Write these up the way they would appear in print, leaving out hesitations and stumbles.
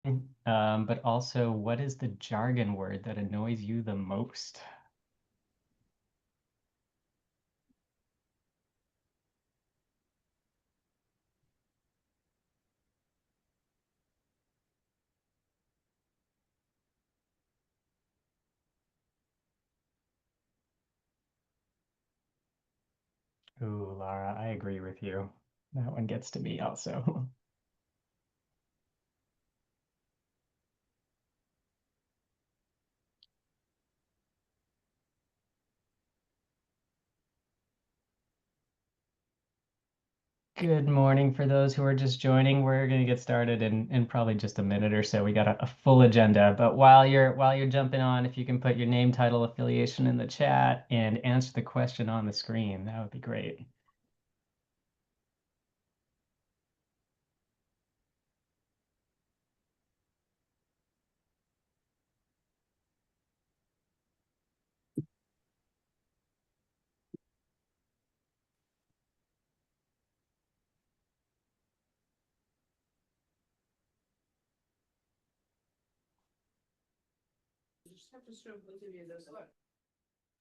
But also, what is the jargon word that annoys you the most? Ooh, Lara, I agree with you. That one gets to me also. Good morning for those who are just joining. We're going to get started in probably just a minute or so. We got a full agenda, but while you're jumping on, if you can put your name, title, affiliation in the chat and answer the question on the screen, that would be great.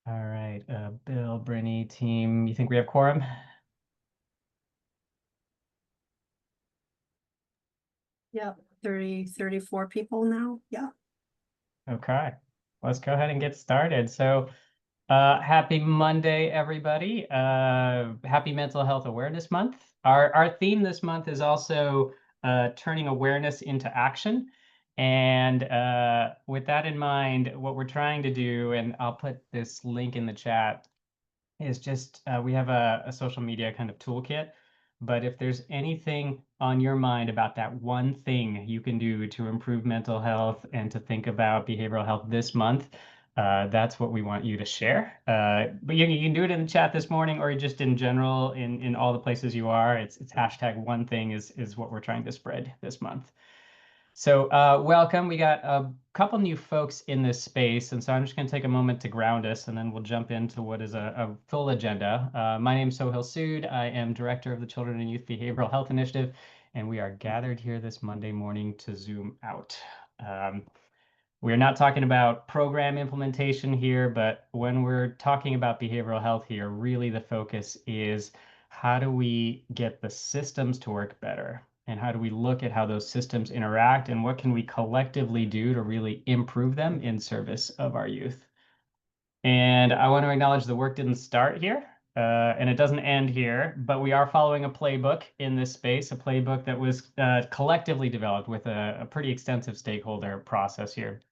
All right, Bill, Brittany, team, you think we have quorum? Yeah, 34 people now. Yeah. Okay, let's go ahead and get started. So, happy Monday, everybody. Happy Mental Health Awareness Month. Our theme this month is also turning awareness into action. And with that in mind, what we're trying to do, and I'll put this link in the chat, is just we have a social media kind of toolkit. But if there's anything on your mind about that one thing you can do to improve mental health and to think about behavioral health this month, that's what we want you to share. But you can do it in the chat this morning or just in general in all the places you are. It's hashtag one thing is what we're trying to spread this month. So welcome. We got a couple new folks in this space, and so I'm just going to take a moment to ground us, and then we'll jump into what is a full agenda. My name is Sohail Sood. I am Director of the Children and Youth Behavioral Health Initiative, and we are gathered here this Monday morning to Zoom out. We're not talking about program implementation here, but when we're talking about behavioral health here, really the focus is how do we get the systems to work better? And how do we look at how those systems interact and what can we collectively do to really improve them in service of our youth? And I want to acknowledge the work didn't start here. And it doesn't end here, but we are following a playbook in this space, a playbook that was collectively developed with a pretty extensive stakeholder process here.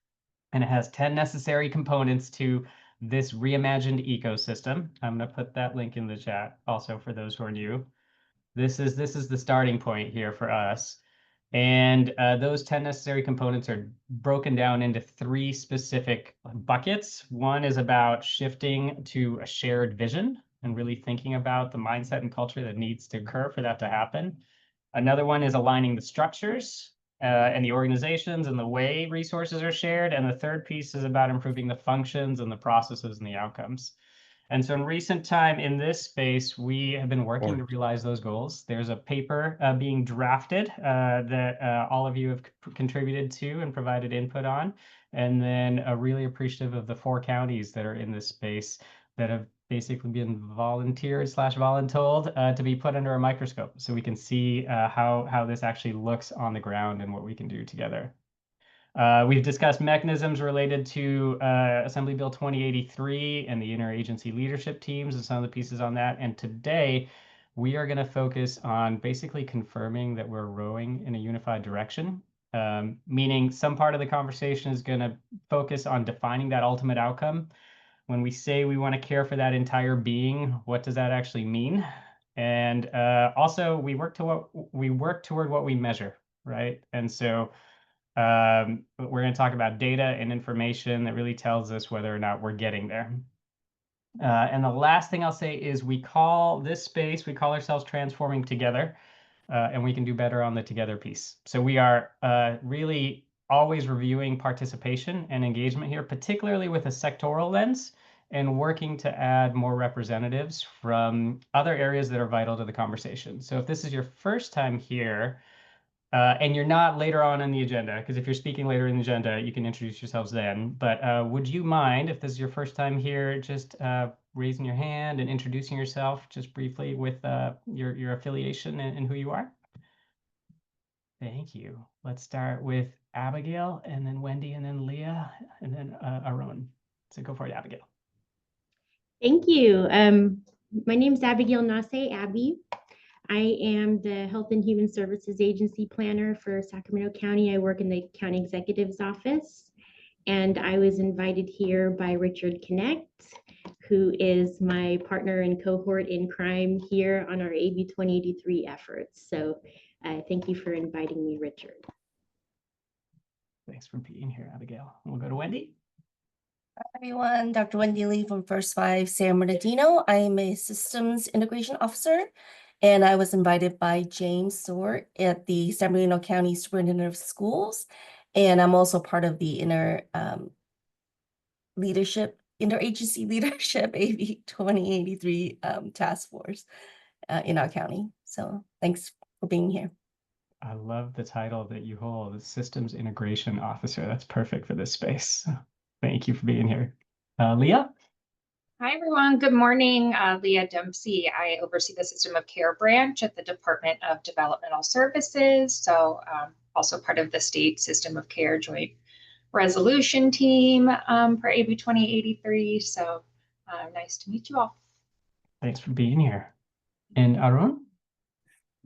And it has 10 necessary components to this reimagined ecosystem. I'm going to put that link in the chat also for those who are new. This is the starting point here for us. And those 10 necessary components are broken down into three specific buckets. One is about shifting to a shared vision and really thinking about the mindset and culture that needs to occur for that to happen. Another one is aligning the structures and the organizations and the way resources are shared. And the third piece is about improving the functions and the processes and the outcomes. And so in recent time in this space, we have been working to realize those goals. There's a paper being drafted that all of you have contributed to and provided input on. And then really appreciative of the 4 counties that are in this space that have basically been volunteered / voluntold to be put under a microscope so we can see how this actually looks on the ground and what we can do together. We've discussed mechanisms related to Assembly Bill 2083 and the interagency leadership teams and some of the pieces on that. And today, we are going to focus on basically confirming that we're rowing in a unified direction, meaning some part of the conversation is going to focus on defining that ultimate outcome. When we say we want to care for that entire being, what does that actually mean? And also, we work toward what we measure, right? And so we're going to talk about data and information that really tells us whether or not we're getting there. And the last thing I'll say is we call this space, we call ourselves Transforming Together, and we can do better on the together piece. So we are really always reviewing participation and engagement here, particularly with a sectoral lens, and working to add more representatives from other areas that are vital to the conversation. So if this is your first time here, And you're not later on in the agenda, because if you're speaking later in the agenda, you can introduce yourselves then. But would you mind, if this is your first time here, just raising your hand and introducing yourself just briefly with your affiliation and who you are? Thank you. Let's start with Abigail, and then Wendy, and then Leah, and then Arun. So go for it, Abigail. Thank you. My name is Abigail Nase, Abby. I am the Health and Human Services Agency Planner for Sacramento County. I work in the County Executive's Office, and I was invited here by Richard Connect, who is my partner and cohort in crime here on our AB 2083 efforts. So thank you for inviting me, Richard. Thanks for being here, Abigail. We'll go to Wendy. Hi, everyone, Dr. Wendy Lee from First Five San Bernardino. I am a Systems Integration Officer, and I was invited by James Sort at the San Bernardino County Superintendent of Schools. And I'm also part of the interagency leadership AB 2083 task force in our county. So thanks for being here. I love the title that you hold, the Systems Integration Officer. That's perfect for this space. Thank you for being here. Leah? Hi, everyone. Good morning. Leah Dempsey. I oversee the System of Care branch at the Department of Developmental Services. So also part of the State System of Care Joint Resolution Team for AB 2083. So nice to meet you all. Thanks for being here. And Arun?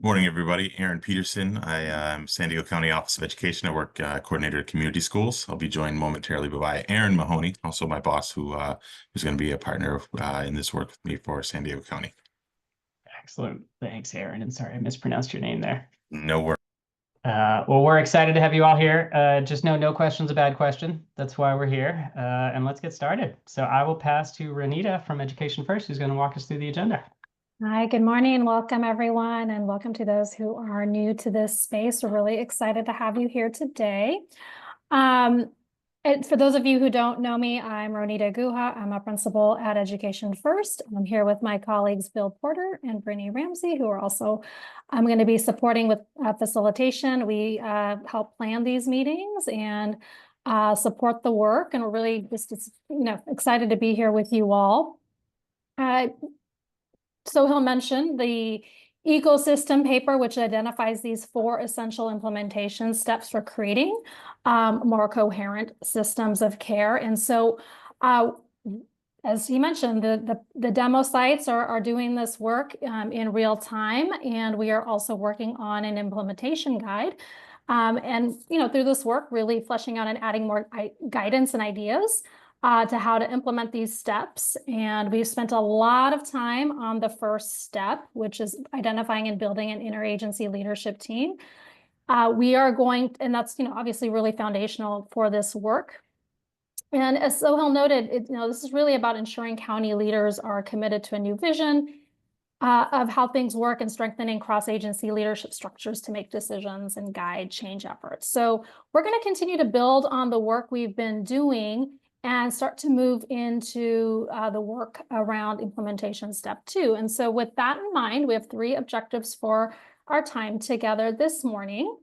Morning, everybody. Aaron Peterson. I am San Diego County Office of Education. I work coordinator at community schools. I'll be joined momentarily by Aaron Mahoney, also my boss, who's going to be a partner in this work with me for San Diego County. Excellent. Thanks, Aaron. And sorry, I mispronounced your name there. No worries. Well, we're excited to have you all here. Just know no question's a bad question. That's why we're here. And let's get started. So I will pass to Renita from Education First, who's going to walk us through the agenda. Hi, good morning and welcome everyone, and welcome to those who are new to this space. We're really excited to have you here today. And for those of you who don't know me, I'm Ronita Guha. I'm a principal at Education First. I'm here with my colleagues Bill Porter and Brittany Ramsey, who are also going to be supporting with facilitation. We help plan these meetings and support the work, and we're really just excited to be here with you all. So he'll mention the ecosystem paper, which identifies these 4 essential implementation steps for creating more coherent systems of care. And so, as he mentioned, the demo sites are doing this work in real time, and we are also working on an implementation guide. And through this work, really fleshing out and adding more guidance and ideas to how to implement these steps. And we've spent a lot of time on the first step, which is identifying and building an interagency leadership team. We are going, and that's obviously really foundational for this work. And as Sohail noted, this is really about ensuring county leaders are committed to a new vision of how things work and strengthening cross-agency leadership structures to make decisions and guide change efforts. So we're going to continue to build on the work we've been doing and start to move into the work around implementation step 2. And so with that in mind, we have 3 objectives for our time together this morning.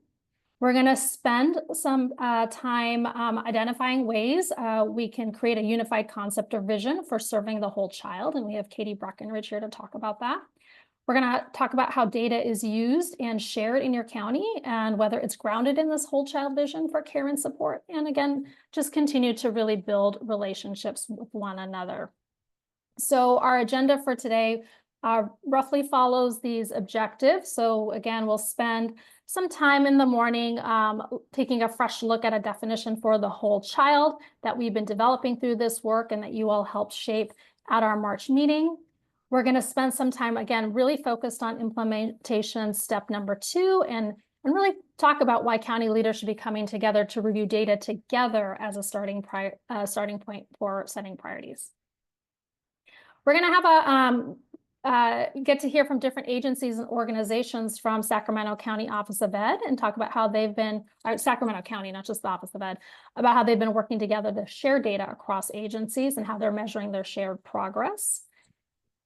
We're going to spend some time identifying ways we can create a unified concept or vision for serving the whole child. And we have Katie Breckenridge here to talk about that. We're going to talk about how data is used and shared in your county and whether it's grounded in this whole child vision for care and support. And again, just continue to really build relationships with one another. So our agenda for today roughly follows these objectives. So again, we'll spend some time in the morning taking a fresh look at a definition for the whole child that we've been developing through this work and that you all helped shape at our March meeting. We're going to spend some time, again, really focused on implementation step number 2 and really talk about why county leaders should be coming together to review data together as a starting point for setting priorities. We're going to have get to hear from different agencies and organizations from Sacramento County Office of Ed and talk about how they've been, Sacramento County, not just the Office of Ed, about how they've been working together to share data across agencies and how they're measuring their shared progress.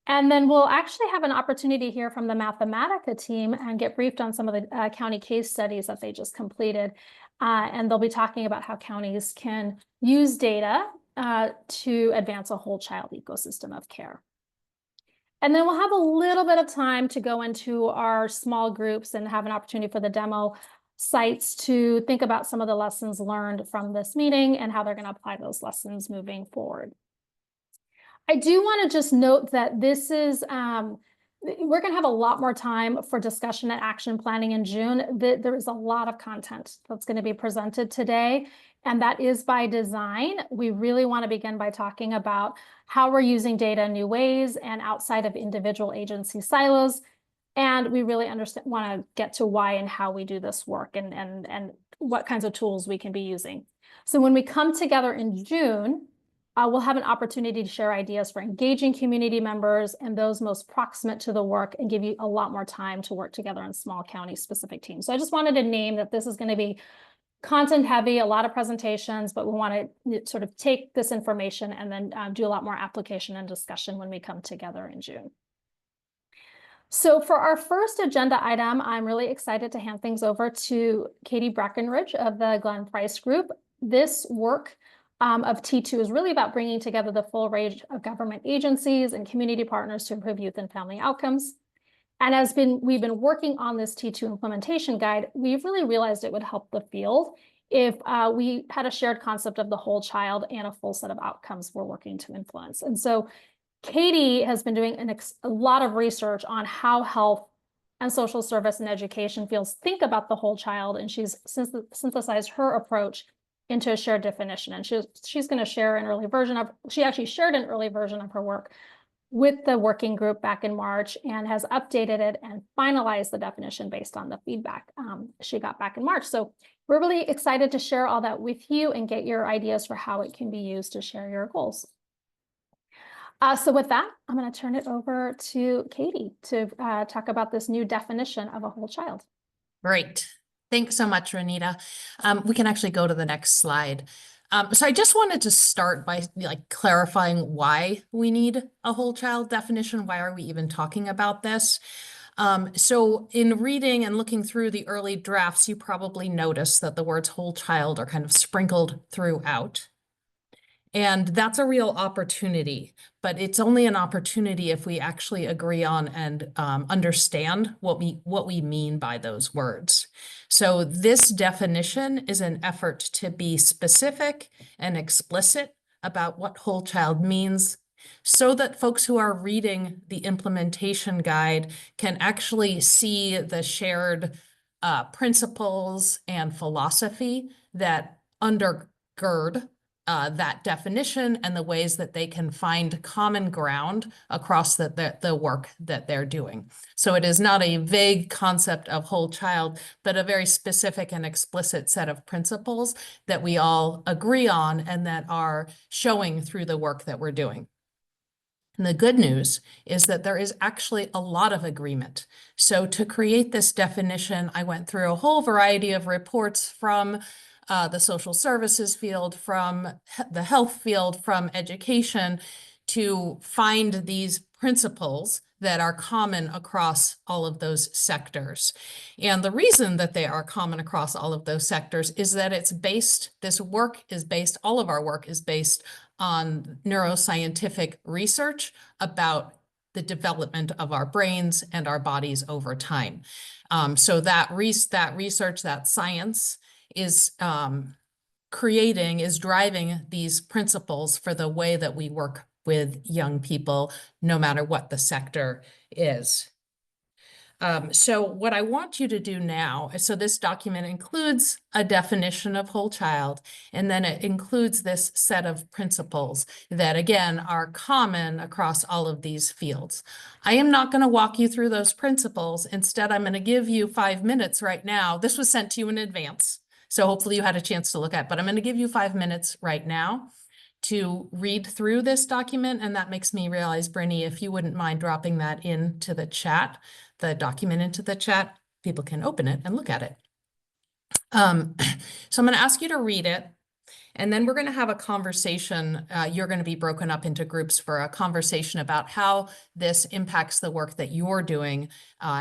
And then we'll actually have an opportunity to hear from the Mathematica team and get briefed on some of the county case studies that they just completed. And they'll be talking about how counties can use data to advance a whole child ecosystem of care. And then we'll have a little bit of time to go into our small groups and have an opportunity for the demo sites to think about some of the lessons learned from this meeting and how they're going to apply those lessons moving forward. I do want to just note that this is, we're going to have a lot more time for discussion and action planning in June. There is a lot of content that's going to be presented today, and that is by design. We really want to begin by talking about how we're using data in new ways and outside of individual agency silos. And we really want to get to why and how we do this work and what kinds of tools we can be using. So when we come together in June, we'll have an opportunity to share ideas for engaging community members and those most proximate to the work and give you a lot more time to work together in small county specific teams. So I just wanted to name that this is going to be content heavy, a lot of presentations, but we want to sort of take this information and then do a lot more application and discussion when we come together in June. So for our first agenda item, I'm really excited to hand things over to Katie Breckenridge of the Glenn Price Group. This work of T2 is really about bringing together the full range of government agencies and community partners to improve youth and family outcomes. And we've been working on this T2 implementation guide, we've really realized it would help the field if we had a shared concept of the whole child and a full set of outcomes we're working to influence. And so Katie has been doing a lot of research on how health and social service and education fields think about the whole child, and she's synthesized her approach into a shared definition. And she's going to share an early version of, she actually shared an early version of her work with the working group back in March and has updated it and finalized the definition based on the feedback she got back in March. So we're really excited to share all that with you and get your ideas for how it can be used to share your goals. So with that, I'm going to turn it over to Katie to talk about this new definition of a whole child. Great. Thanks so much, Renita. We can actually go to the next slide. So I just wanted to start by clarifying why we need a whole child definition. Why are we even talking about this? So in reading and looking through the early drafts, you probably noticed that the words whole child are kind of sprinkled throughout. And that's a real opportunity, but it's only an opportunity if we actually agree on and understand what we mean by those words. So this definition is an effort to be specific and explicit about what whole child means, so that folks who are reading the implementation guide can actually see the shared principles and philosophy that undergird that definition and the ways that they can find common ground across the work that they're doing. So it is not a vague concept of whole child, but a very specific and explicit set of principles that we all agree on and that are showing through the work that we're doing. And the good news is that there is actually a lot of agreement. So to create this definition, I went through a whole variety of reports from the social services field, from the health field, from education, to find these principles that are common across all of those sectors. And the reason that they are common across all of those sectors is that all of our work is based on neuroscientific research about the development of our brains and our bodies over time. So that research, that science is driving these principles for the way that we work with young people, no matter what the sector is. So what I want you to do now, so this document includes a definition of whole child, and then it includes this set of principles that, again, are common across all of these fields. I am not going to walk you through those principles. Instead, I'm going to give you 5 minutes right now. This was sent to you in advance, so hopefully you had a chance to look at it, but I'm going to give you 5 minutes right now to read through this document. And that makes me realize, Brittany, if you wouldn't mind dropping that into the chat, the document into the chat, people can open it and look at it. So I'm going to ask you to read it. And then we're going to have a conversation. You're going to be broken up into groups for a conversation about how this impacts the work that you're doing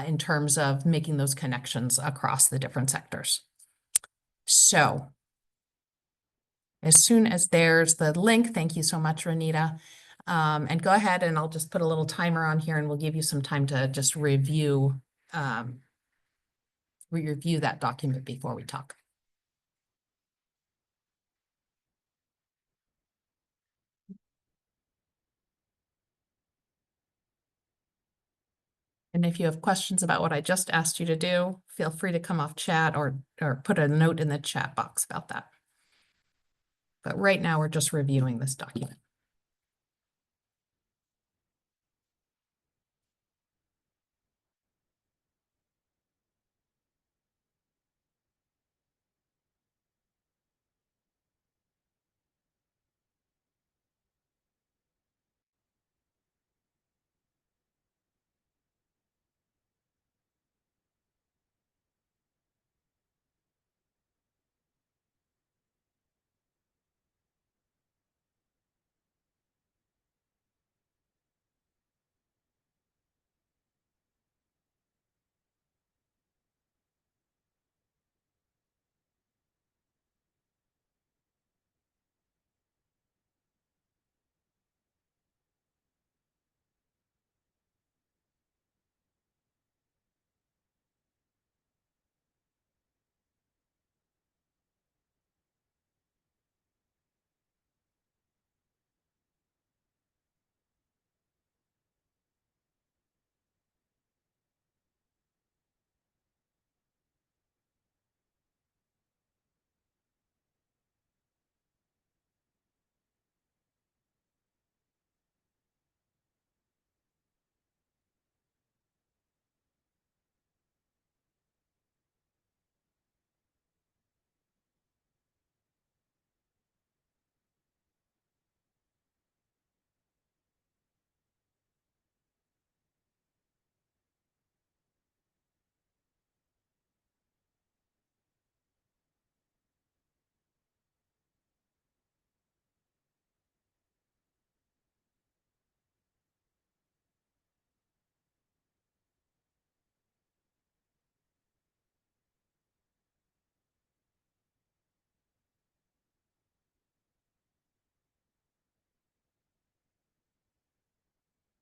in terms of making those connections across the different sectors. So as soon as there's the link, thank you so much, Renita. And go ahead and I'll just put a little timer on here and we'll give you some time to just review that document before we talk. And if you have questions about what I just asked you to do, feel free to come off chat or put a note in the chat box about that. But right now we're just reviewing this document.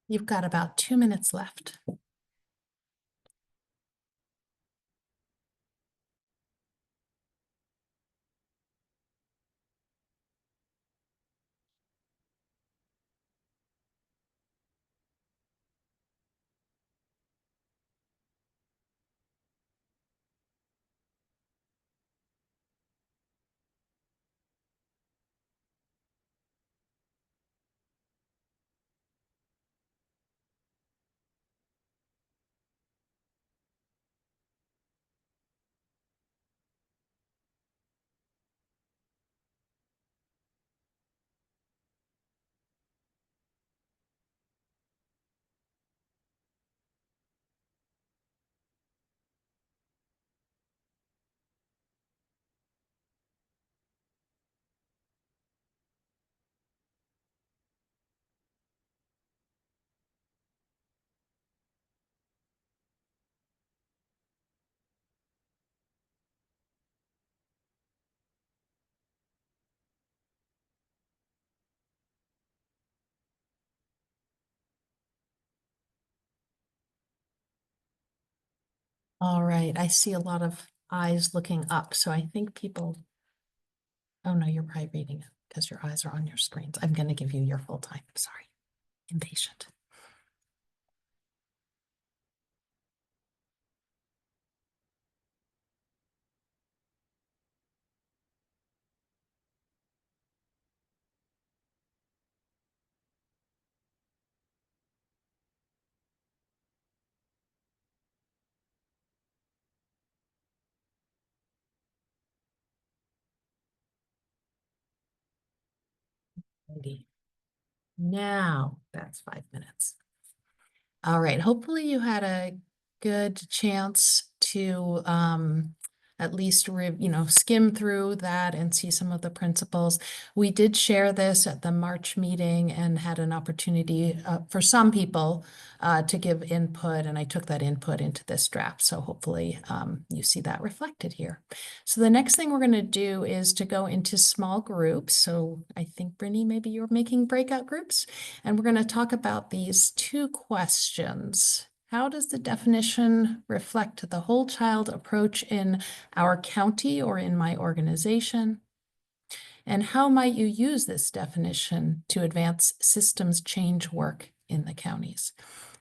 You've got about 2 minutes left. All right, I see a lot of eyes looking up, so I think people, oh no, you're probably reading it because your eyes are on your screens. I'm going to give you your full time. Sorry, impatient. Alrighty. Now that's 5 minutes. All right, hopefully you had a good chance to at least skim through that and see some of the principles. We did share this at the March meeting and had an opportunity for some people to give input, and I took that input into this draft. So hopefully you see that reflected here. So the next thing we're going to do is to go into small groups. So I think, Brittany, maybe you're making breakout groups, and we're going to talk about these two questions. How does the definition reflect the whole child approach in our county or in my organization? And how might you use this definition to advance systems change work in the counties?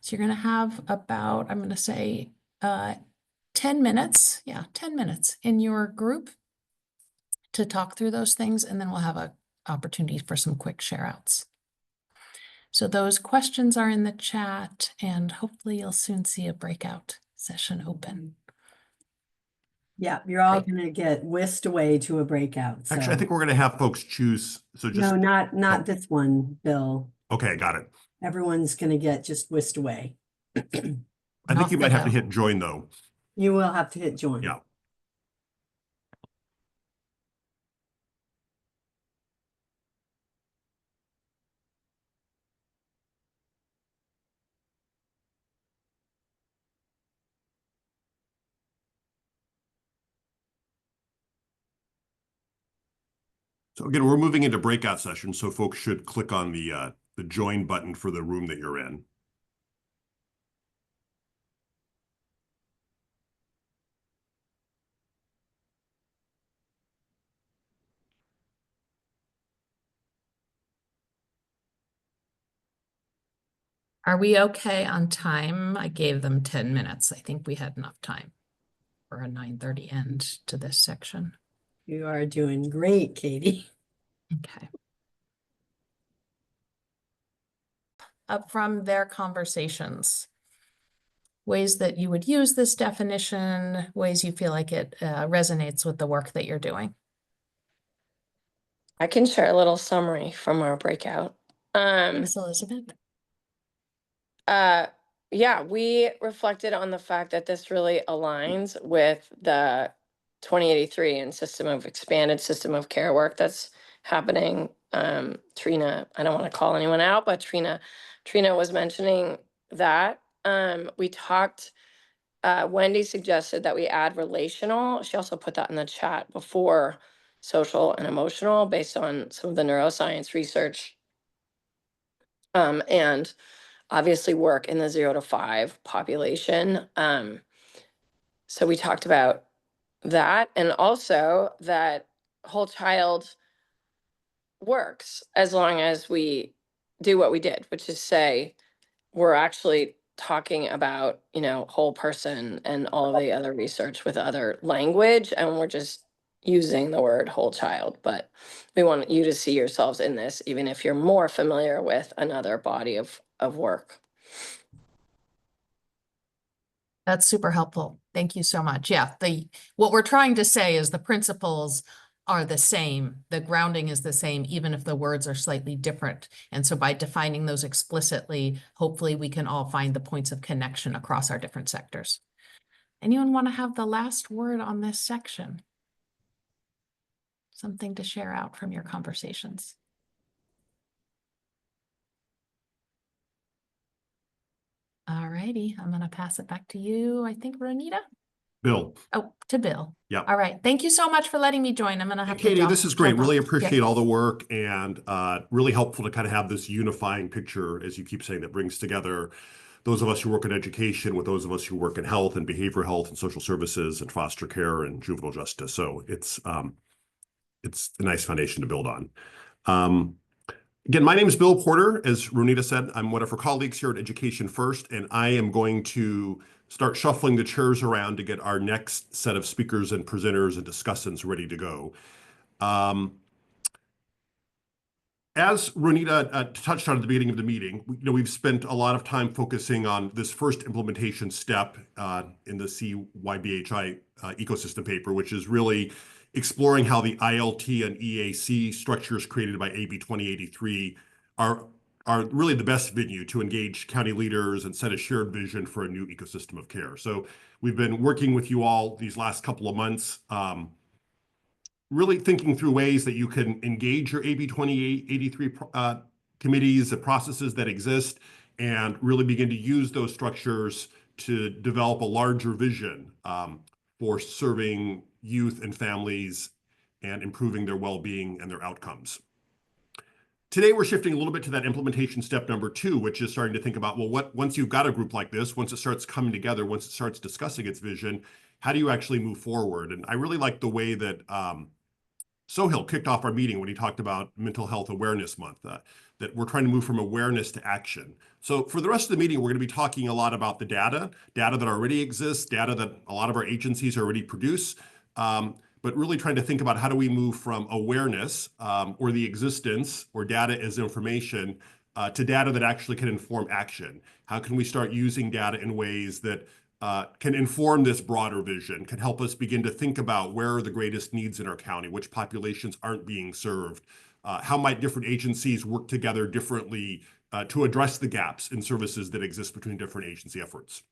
So you're going to have about, I'm going to say, 10 minutes. Yeah, 10 minutes in your group to talk through those things, and then we'll have an opportunity for some quick share outs. So those questions are in the chat, and hopefully you'll soon see a breakout session open. Yeah, you're all Great. gonna get whisked away to a breakout. Actually, I so- think we're gonna have folks choose, so just, No, not oh. this one, Bill. okay, got it. Everyone's gonna get just whisked away. I Off think you they might have to go. hit join though. You will have to hit join. Yeah. So again, we're moving into breakout sessions, so folks should click on the join button for the room that you're in. Are we okay on time? I gave them 10 minutes. I think we had enough time for a 9:30 end to this section. You are doing great, Katie. Okay. Up from their conversations, ways that you would use this definition, ways you feel like it resonates with the work that you're doing. I can share a little summary from our breakout. Thanks, Elizabeth. Yeah, we reflected on the fact that this really aligns with the 2083 and expanded system of care work that's happening. Trina, I don't want to call anyone out, but Trina was mentioning that. We talked, Wendy suggested that we add relational. She also put that in the chat before social and emotional based on some of the neuroscience research. And obviously work in the 0 to 5 population. So we talked about that, and also that whole child works as long as we do what we did, which is say we're actually talking about, whole person and all of the other research with other language, and we're just using the word whole child. But we want you to see yourselves in this, even if you're more familiar with another body of work. That's super helpful. Thank you so much. Yeah, what we're trying to say is the principles are the same. The grounding is the same, even if the words are slightly different. And so by defining those explicitly, hopefully we can all find the points of connection across our different sectors. Anyone want to have the last word on this section? Something to share out from your conversations. All righty, I'm going to pass it back to you, I think, Ronita. Bill. Oh, to Bill. Yeah. All right. Thank you so much for letting me join. I'm going to have to Katie, jump- this is great. jump Really off. appreciate Yeah. all the work, and really helpful to kind of have this unifying picture, as you keep saying, that brings together those of us who work in education with those of us who work in health and behavioral health and social services and foster care and juvenile justice. So it's a nice foundation to build on. Again, my name is Bill Porter. As Ronita said, I'm one of her colleagues here at Education First, and I am going to start shuffling the chairs around to get our next set of speakers and presenters and discussants ready to go. As Ronita touched on at the beginning of the meeting, we've spent a lot of time focusing on this first implementation step in the CLWG ecosystem paper, which is really exploring how the ILT and EAC structures created by AB 2083 are are really the best venue to engage county leaders and set a shared vision for a new ecosystem of care. So we've been working with you all these last couple of months, really thinking through ways that you can engage your AB 2883 committees, the processes that exist, and really begin to use those structures to develop a larger vision for serving youth and families and improving their well-being and their outcomes. Today, we're shifting a little bit to that implementation step number 2, which is starting to think about, well, once you've got a group like this, once it starts coming together, once it starts discussing its vision, how do you actually move forward? And I really like the way that Sohail kicked off our meeting when he talked about Mental Health Awareness Month, that we're trying to move from awareness to action. So for the rest of the meeting, we're going to be talking a lot about the data that already exists, data that a lot of our agencies already produce, but really trying to think about how do we move from awareness or the existence or data as information to data that actually can inform action. How can we start using data in ways that can inform this broader vision, can help us begin to think about where are the greatest needs in our county, which populations aren't being served, how might different agencies work together differently to address the gaps in services that exist between different agency efforts.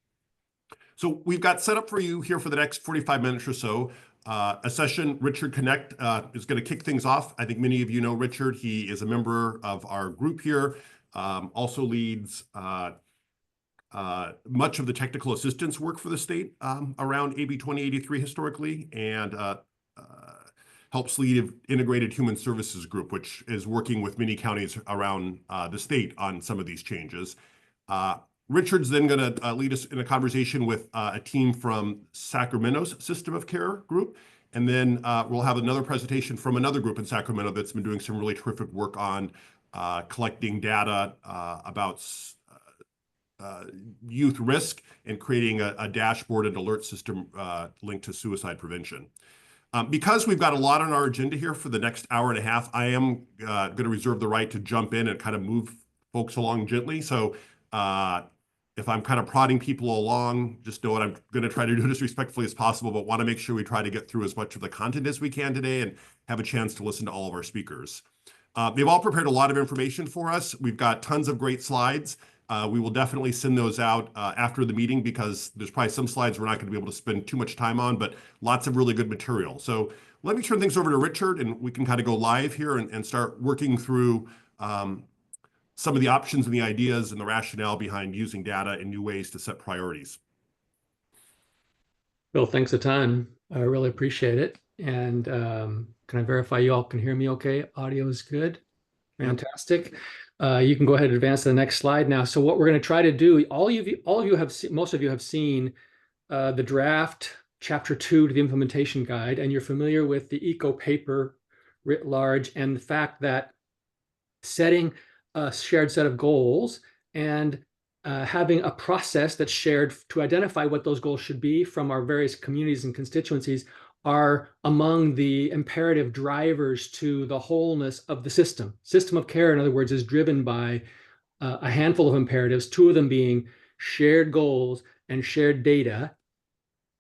So we've got set up for you here for the next 45 minutes or so a session. Richard Connect is going to kick things off. I think many of you know Richard. He is a member of our group here, also leads much of the technical assistance work for the state around AB 2083 historically, and helps lead Integrated Human Services Group, which is working with many counties around the state on some of these changes. Richard's then going to lead us in a conversation with a team from Sacramento's System of Care group. And then we'll have another presentation from another group in Sacramento that's been doing some really terrific work on collecting data about youth risk and creating a dashboard and alert system linked to suicide prevention. Because we've got a lot on our agenda here for the next hour and a half, I am going to reserve the right to jump in and kind of move folks along gently. So if I'm kind of prodding people along, just know what I'm going to try to do it as respectfully as possible, but want to make sure we try to get through as much of the content as we can today and have a chance to listen to all of our speakers. They've all prepared a lot of information for us. We've got tons of great slides. We will definitely send those out after the meeting because there's probably some slides we're not going to be able to spend too much time on, but lots of really good material. So let me turn things over to Richard and we can kind of go live here and start working through some of the options and the ideas and the rationale behind using data in new ways to set priorities. Bill, thanks a ton. I really appreciate it. And can I verify you all can hear me okay? Audio is good. Fantastic. You can go ahead and advance to the next slide now. So what we're going to try to do, most of you have seen the draft chapter 2 to the implementation guide, and you're familiar with the ECO paper writ large and the fact that setting a shared set of goals and having a process that's shared to identify what those goals should be from our various communities and constituencies are among the imperative drivers to the wholeness of the system. System of care, in other words, is driven by a handful of imperatives, 2 of them being shared goals and shared data,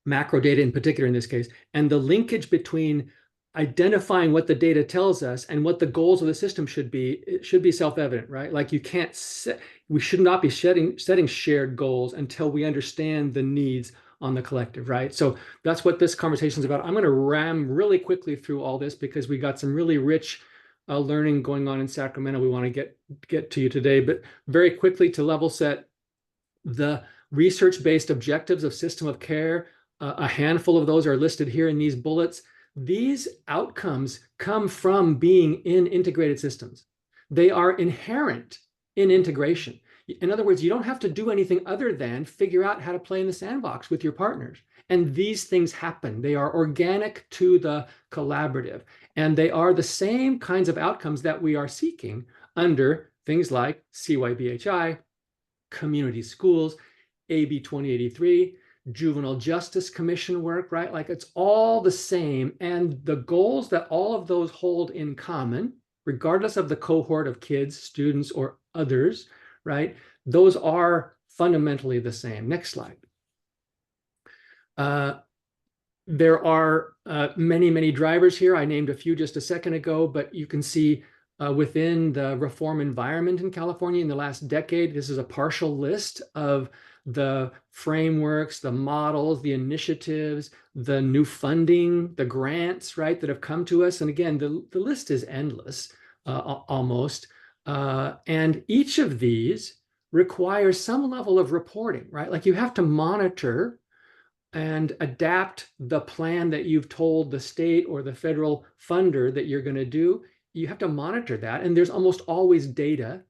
macro data in particular in this case, and the linkage between identifying what the data tells us and what the goals of the system should be, it should be self-evident, right? Like we should not be setting shared goals until we understand the needs on the collective, right? So that's what this conversation is about. I'm going to ram really quickly through all this because we got some really rich learning going on in Sacramento we want to get to you today. But very quickly to level set, the research-based objectives of system of care, a handful of those are listed here in these bullets. These outcomes come from being in integrated systems. They are inherent in integration. In other words, you don't have to do anything other than figure out how to play in the sandbox with your partners. And these things happen. They are organic to the collaborative. And they are the same kinds of outcomes that we are seeking under things like CYBHI, community schools, AB 2083, Juvenile Justice Commission work, right? Like it's all the same. And the goals that all of those hold in common, regardless of the cohort of kids, students, or others, right? Those are fundamentally the same. Next slide. There are many, many drivers here. I named a few just a second ago, but you can see within the reform environment in California in the last decade. This is a partial list of the frameworks, the models, the initiatives, the new funding, the grants, right, that have come to us. And again, the list is endless, almost. And each of these requires some level of reporting, right? Like you have to monitor and adapt the plan that you've told the state or the federal funder that you're going to do. You have to monitor that. And there's almost always data,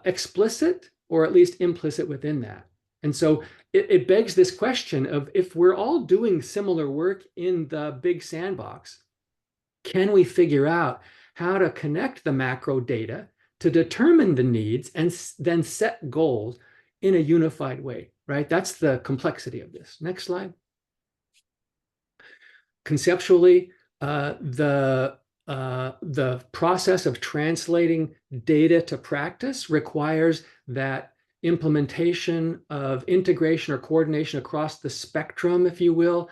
explicit or at least implicit within that. And so it begs this question of, if we're all doing similar work in the big sandbox, can we figure out how to connect the macro data to determine the needs and then set goals in a unified way, right? That's the complexity of this. Next slide. Conceptually, the process of translating data to practice requires that implementation of integration or coordination across the spectrum, if you will.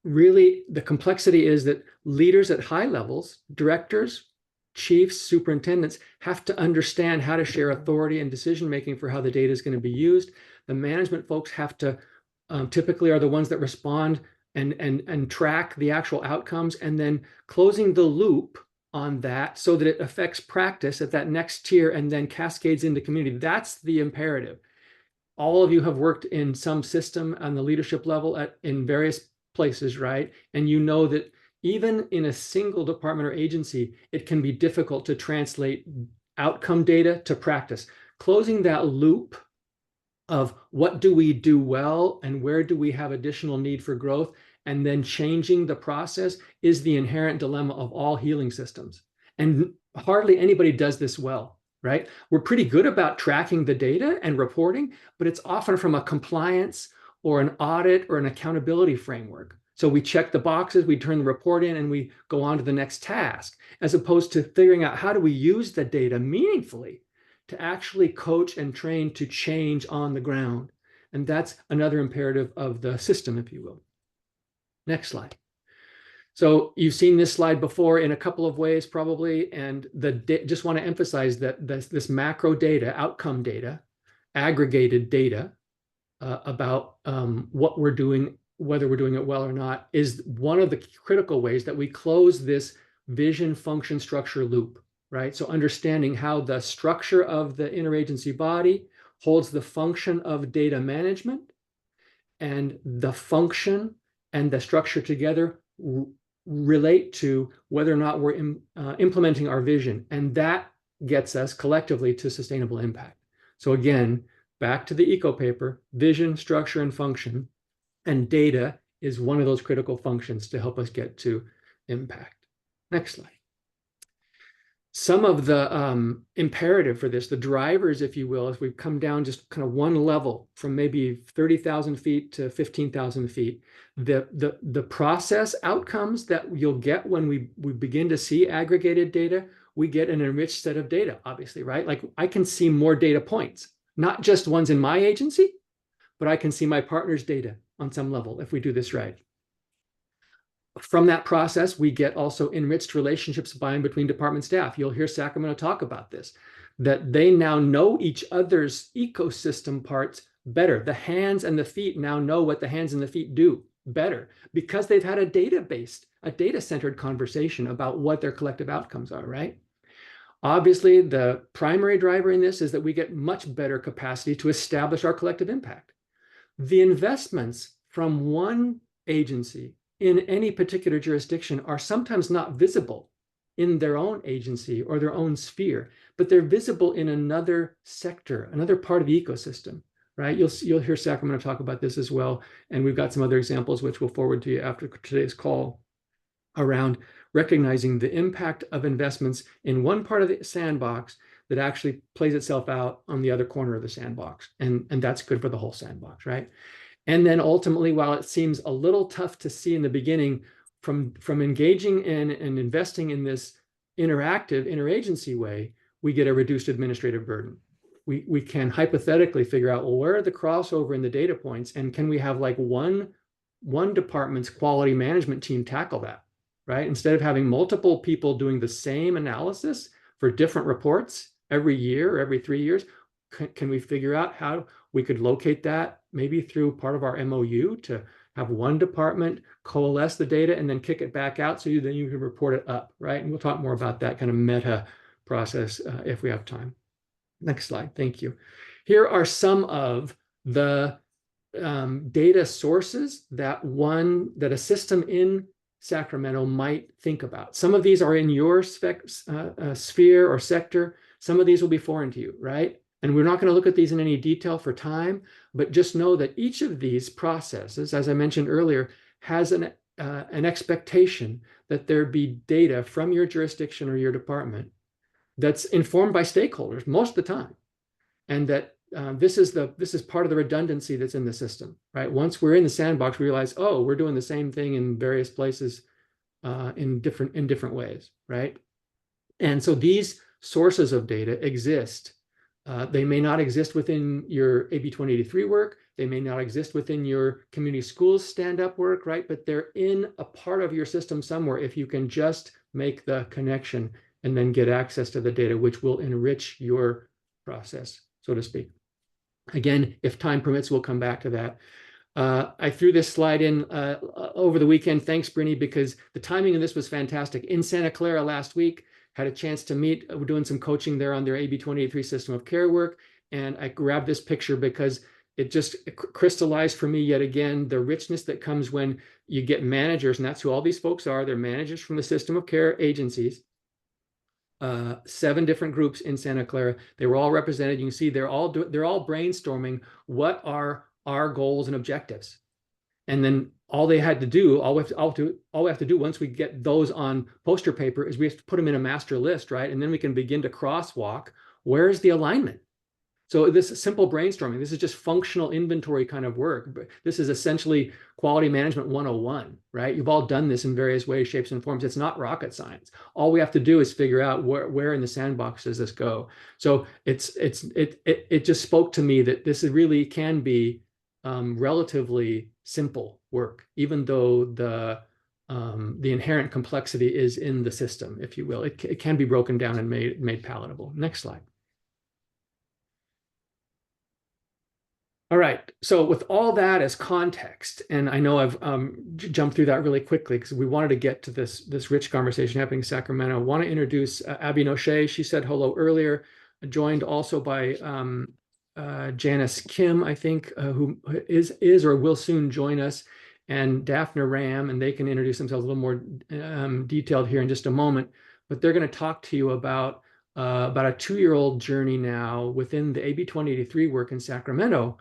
Really, the complexity is that leaders at high levels, directors, chiefs, superintendents, have to understand how to share authority and decision-making for how the data is going to be used. The management folks have to, typically are the ones that respond and track the actual outcomes, and then closing the loop on that so that it affects practice at that next tier and then cascades into community. That's the imperative. All of you have worked in some system on the leadership level in various places, right? And you know that even in a single department or agency, it can be difficult to translate outcome data to practice. Closing that loop of what do we do well and where do we have additional need for growth, and then changing the process, is the inherent dilemma of all healing systems. And hardly anybody does this well, right? We're pretty good about tracking the data and reporting, but it's often from a compliance or an audit or an accountability framework. So we check the boxes, we turn the report in, and we go on to the next task, as opposed to figuring out how do we use the data meaningfully to actually coach and train to change on the ground. And that's another imperative of the system, if you will. Next slide. So you've seen this slide before in a couple of ways probably, and just want to emphasize that this macro data, outcome data, aggregated data about what we're doing, whether we're doing it well or not, is one of the critical ways that we close this vision, function, structure loop, right? So understanding how the structure of the interagency body holds the function of data management, and the function and the structure together relate to whether or not we're implementing our vision. And that gets us collectively to sustainable impact. So again, back to the eco paper, vision, structure, and function, and data is one of those critical functions to help us get to impact. Next slide. Some of the imperative for this, the drivers, if you will, as we've come down just kind of one level from maybe 30,000 feet to 15,000 feet, the process outcomes that you'll get when we begin to see aggregated data, we get an enriched set of data, obviously, right? Like I can see more data points, not just ones in my agency, but I can see my partner's data on some level if we do this right. From that process, we get also enriched relationships by and between department staff. You'll hear Sacramento talk about this, that they now know each other's ecosystem parts better. The hands and the feet now know what the hands and the feet do better because they've had a data-based, a data-centered conversation about what their collective outcomes are, right? Obviously, the primary driver in this is that we get much better capacity to establish our collective impact. The investments from one agency in any particular jurisdiction are sometimes not visible in their own agency or their own sphere, but they're visible in another sector, another part of the ecosystem, right? You'll hear Sacramento talk about this as well. And we've got some other examples, which we'll forward to you after today's call, around recognizing the impact of investments in one part of the sandbox that actually plays itself out on the other corner of the sandbox. And that's good for the whole sandbox, right? And then ultimately, while it seems a little tough to see in the beginning, from engaging in and investing in this interactive interagency way, we get a reduced administrative burden. We can hypothetically figure out, well, where are the crossover in the data points? And can we have like one department's quality management team tackle that? right? Instead of having multiple people doing the same analysis for different reports every year or every 3 years, can we figure out how we could locate that maybe through part of our MOU to have one department coalesce the data and then kick it back out so then you can report it up, right? And we'll talk more about that kind of meta process if we have time. Next slide, thank you. Here are some of the data sources that a system in Sacramento might think about. Some of these are in your sphere or sector. Some of these will be foreign to you, right? And we're not going to look at these in any detail for time, but just know that each of these processes, as I mentioned earlier, has an expectation that there be data from your jurisdiction or your department that's informed by stakeholders most of the time, and that this is part of the redundancy that's in the system, right? Once we're in the sandbox, we realize, oh, we're doing the same thing in various places in different ways, right? And so these sources of data exist. They may not exist within your AB 2083 work. They may not exist within your community schools stand-up work, right? But they're in a part of your system somewhere if you can just make the connection and then get access to the data, which will enrich your process, so to speak. Again, if time permits, we'll come back to that. I threw this slide in over the weekend. Thanks, Brittany, because the timing of this was fantastic. In Santa Clara last week, had a chance to meet. We're doing some coaching there on their AB 2083 system of care work. And I grabbed this picture because it just crystallized for me yet again the richness that comes when you get managers, and that's who all these folks are. They're managers from the system of care agencies. 7 different groups in Santa Clara. They were all represented. You can see they're all brainstorming what are our goals and objectives. And then all they had to do, all we have to do once we get those on poster paper is we have to put them in a master list, right? And then we can begin to crosswalk. Where's the alignment? So this is simple brainstorming. This is just functional inventory kind of work. This is essentially quality management 101, right? You've all done this in various ways, shapes, and forms. It's not rocket science. All we have to do is figure out where in the sandbox does this go. So it just spoke to me that this really can be relatively simple work, even though the inherent complexity is in the system, if you will. It can be broken down and made palatable. Next slide. All right, so with all that as context, and I know I've jumped through that really quickly because we wanted to get to this rich conversation happening in Sacramento. I want to introduce Abby Noche. She said hello earlier, joined also by Janice Kim, I think, who is or will soon join us, and Daphne Ram, and they can introduce themselves a little more detailed here in just a moment. But they're going to talk to you about a 2-year-old journey now within the AB 2083 work in Sacramento,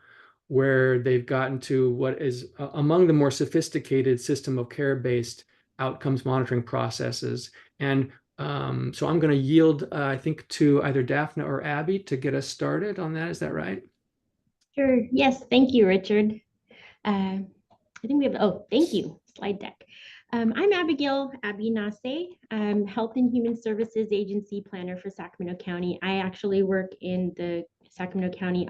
where they've gotten to what is among the more sophisticated system of care-based outcomes monitoring processes. And so I'm going to yield, I think, to either Daphne or Abby to get us started on that. Is that right? Sure. Yes. Thank you, Richard. I think we have, thank you, slide deck. I'm Abby Nase. I'm Health and Human Services Agency Planner for Sacramento County. I actually work in the Sacramento County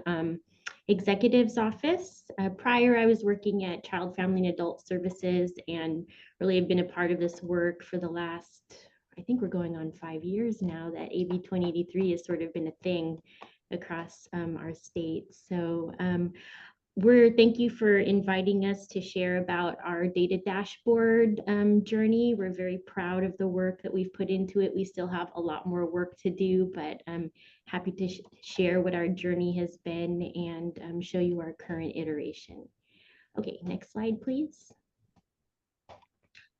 Executive's Office. Prior, I was working at Child, Family, and Adult Services, and really have been a part of this work for the last, I think we're going on 5 years now that AB 2083 has sort of been a thing across our state. So thank you for inviting us to share about our data dashboard journey. We're very proud of the work that we've put into it. We still have a lot more work to do, but I'm happy to share what our journey has been and show you our current iteration. Okay, next slide, please.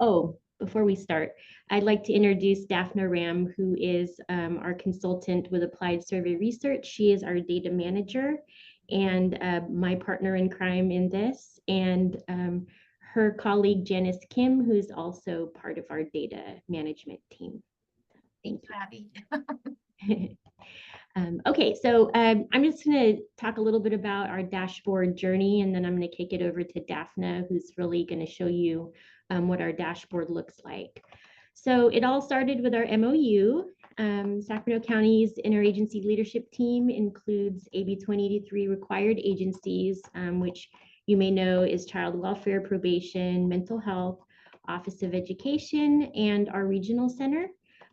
Oh, before we start, I'd like to introduce Daphne Ram, who is our consultant with Applied Survey Research. She is our data manager and my partner in crime in this, and her colleague Janice Kim, who's also part of our data management team. Thank you, Abby. Okay, so I'm just going to talk a little bit about our dashboard journey, and then I'm going to kick it over to Daphne, who's really going to show you what our dashboard looks like. So it all started with our MOU. Sacramento County's interagency leadership team includes AB 2083 required agencies, which you may know is child welfare, probation, mental health, Office of Education, and our regional center.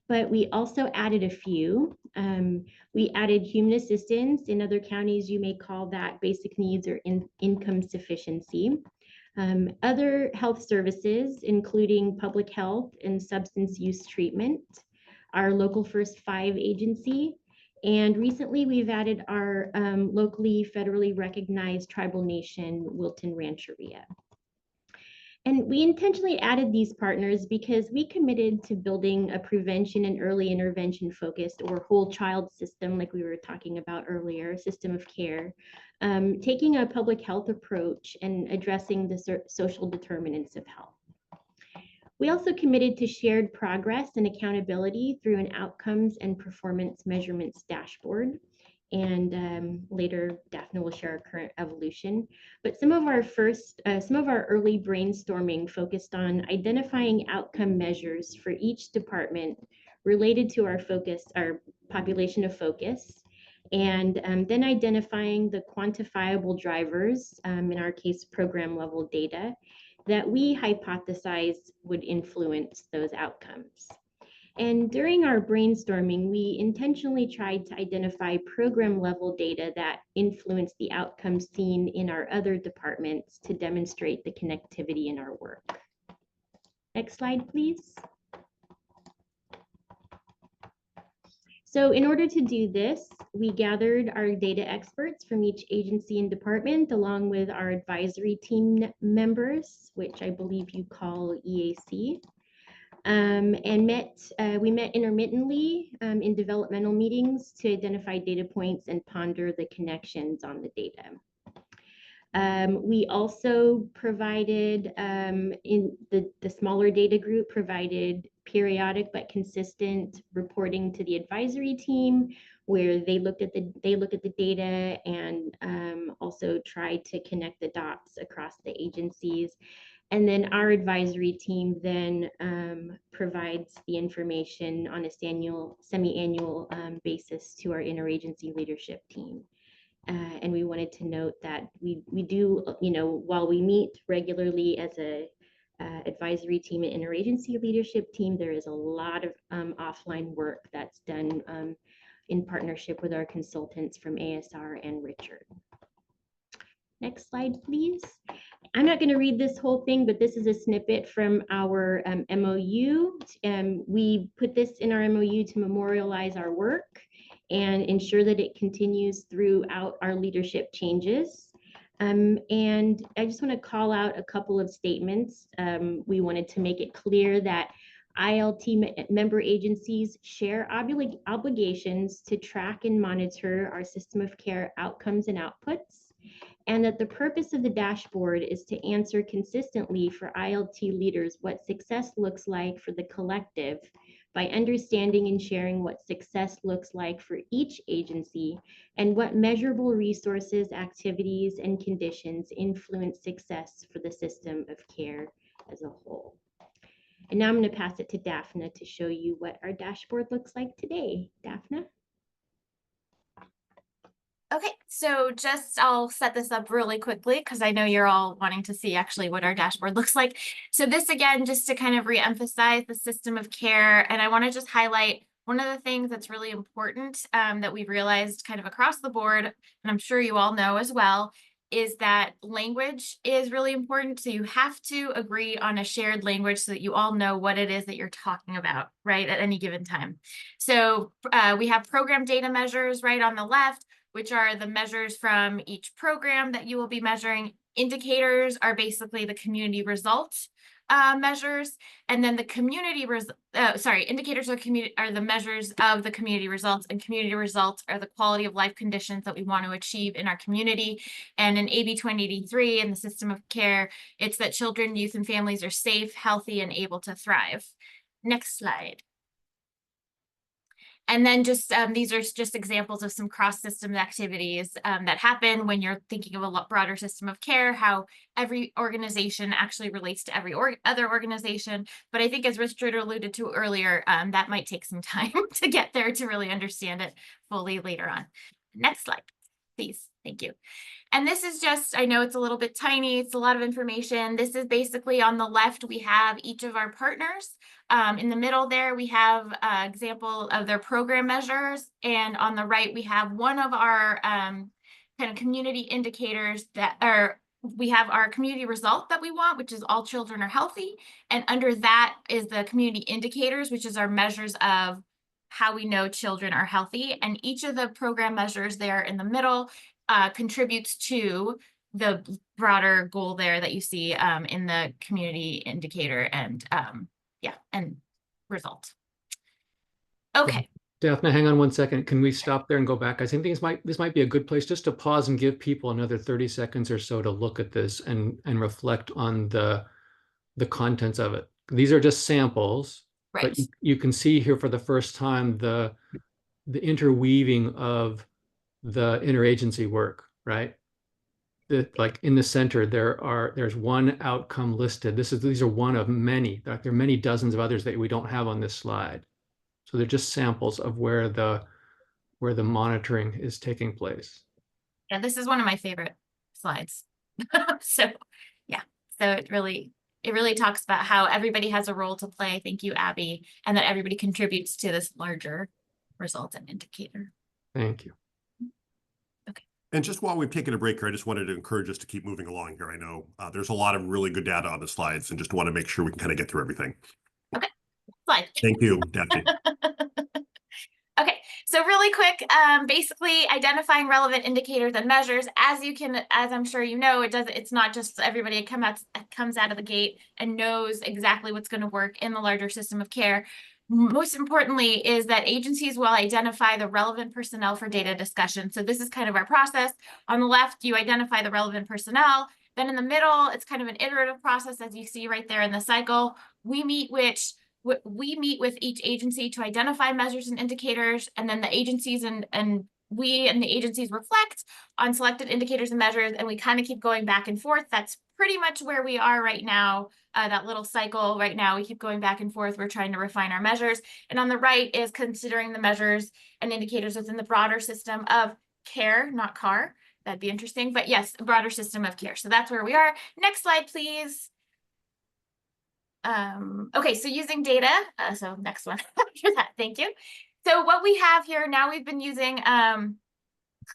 But we also added a few. We added human assistance. In other counties, you may call that basic needs or income sufficiency. Other health services, including public health and substance use treatment, our Local First 5 agency, and recently we've added our locally federally recognized tribal nation, Wilton Rancheria. And we intentionally added these partners because we committed to building a prevention and early intervention focused or whole child system, like we were talking about earlier, system of care, taking a public health approach and addressing the social determinants of health. We also committed to shared progress and accountability through an outcomes and performance measurements dashboard. And later Daphna will share our current evolution. But some of our early brainstorming focused on identifying outcome measures for each department related to our population of focus, and then identifying the quantifiable drivers, in our case, program level data, that we hypothesized would influence those outcomes. And during our brainstorming, we intentionally tried to identify program level data that influence the outcomes seen in our other departments to demonstrate the connectivity in our work. Next slide, please. So in order to do this, we gathered our data experts from each agency and department, along with our advisory team members, which I believe you call EAC. And we met intermittently in developmental meetings to identify data points and ponder the connections on the data. We also provided, in the smaller data group, provided periodic but consistent reporting to the advisory team, where they look at the data and also tried to connect the dots across the agencies. And then our advisory team then provides the information on a semi-annual basis to our interagency leadership team. And we wanted to note that we do, while we meet regularly as a advisory team and interagency leadership team, there is a lot of offline work that's done in partnership with our consultants from ASR and Richard. Next slide, please. I'm not going to read this whole thing, but this is a snippet from our MOU. We put this in our MOU to memorialize our work and ensure that it continues throughout our leadership changes. And I just want to call out a couple of statements. We wanted to make it clear that ILT member agencies share obligations to track and monitor our system of care outcomes and outputs, and that the purpose of the dashboard is to answer consistently for ILT leaders what success looks like for the collective by understanding and sharing what success looks like for each agency and what measurable resources, activities, and conditions influence success for the system of care as a whole. And now I'm going to pass it to Daphna to show you what our dashboard looks like today. Daphna? Okay, so I'll set this up really quickly because I know you're all wanting to see actually what our dashboard looks like. So this again, just to kind of reemphasize the system of care, and I want to just highlight one of the things that's really important that we've realized kind of across the board, and I'm sure you all know as well, is that language is really important. So you have to agree on a shared language so that you all know what it is that you're talking about, right, at any given time. So we have program data measures right on the left, which are the measures from each program that you will be measuring. Indicators are basically the community results measures, and then the indicators are the measures of the community results, and community results are the quality of life conditions that we want to achieve in our community. And in AB 2083 in the system of care, it's that children, youth, and families are safe, healthy, and able to thrive. Next slide. And then just these are just examples of some cross-system activities that happen when you're thinking of a broader system of care, how every organization actually relates to every other organization. But I think as Richard alluded to earlier, that might take some time to get there to really understand it fully later on. Next slide. Please, thank you. And this is just, I know it's a little bit tiny, it's a lot of information. This is basically on the left, we have each of our partners. In the middle there, we have an example of their program measures. And on the right, we have one of our kind of community indicators that are, we have our community result that we want, which is all children are healthy. And under that is the community indicators, which is our measures of how we know children are healthy. And each of the program measures there in the middle contributes to the broader goal there that you see in the community indicator and and result. Okay. Daphne, hang on one second. Can we stop there and go back? I think this might be a good place just to pause and give people another 30 seconds or so to look at this and reflect on the contents of it. These are just samples, right. But you can see here for the first time the interweaving of the interagency work, right? Like in the center, there's one outcome listed. These are one of many. There are many dozens of others that we don't have on this slide. So they're just samples of where the monitoring is taking place. Yeah, this is one of my favorite slides. So yeah, so it really talks about how everybody has a role to play. Thank you, Abby, and that everybody contributes to this larger result and indicator. Thank you. Okay. And just while we've taken a break here, I just wanted to encourage us to keep moving along here. I know there's a lot of really good data on the slides and just want to make sure we can kind of get through everything. Okay, slide. Thank you, Daphne. Okay, so really quick, basically identifying relevant indicators and measures. As I'm sure you know, it's not just everybody comes out of the gate and knows exactly what's going to work in the larger system of care. Most importantly is that agencies will identify the relevant personnel for data discussion. So this is kind of our process. On the left, you identify the relevant personnel. Then in the middle, it's kind of an iterative process, as you see right there in the cycle. We meet with each agency to identify measures and indicators, and then the agencies and the agencies reflect on selected indicators and measures, and we kind of keep going back and forth. That's pretty much where we are right now, that little cycle right now. We keep going back and forth. We're trying to refine our measures. And on the right is considering the measures and indicators within the broader system of care, not CAR. That'd be interesting, but yes, a broader system of care. So that's where we are. Next slide, please. Okay, so using data, so next one after that, thank you. So what we have here now, we've been using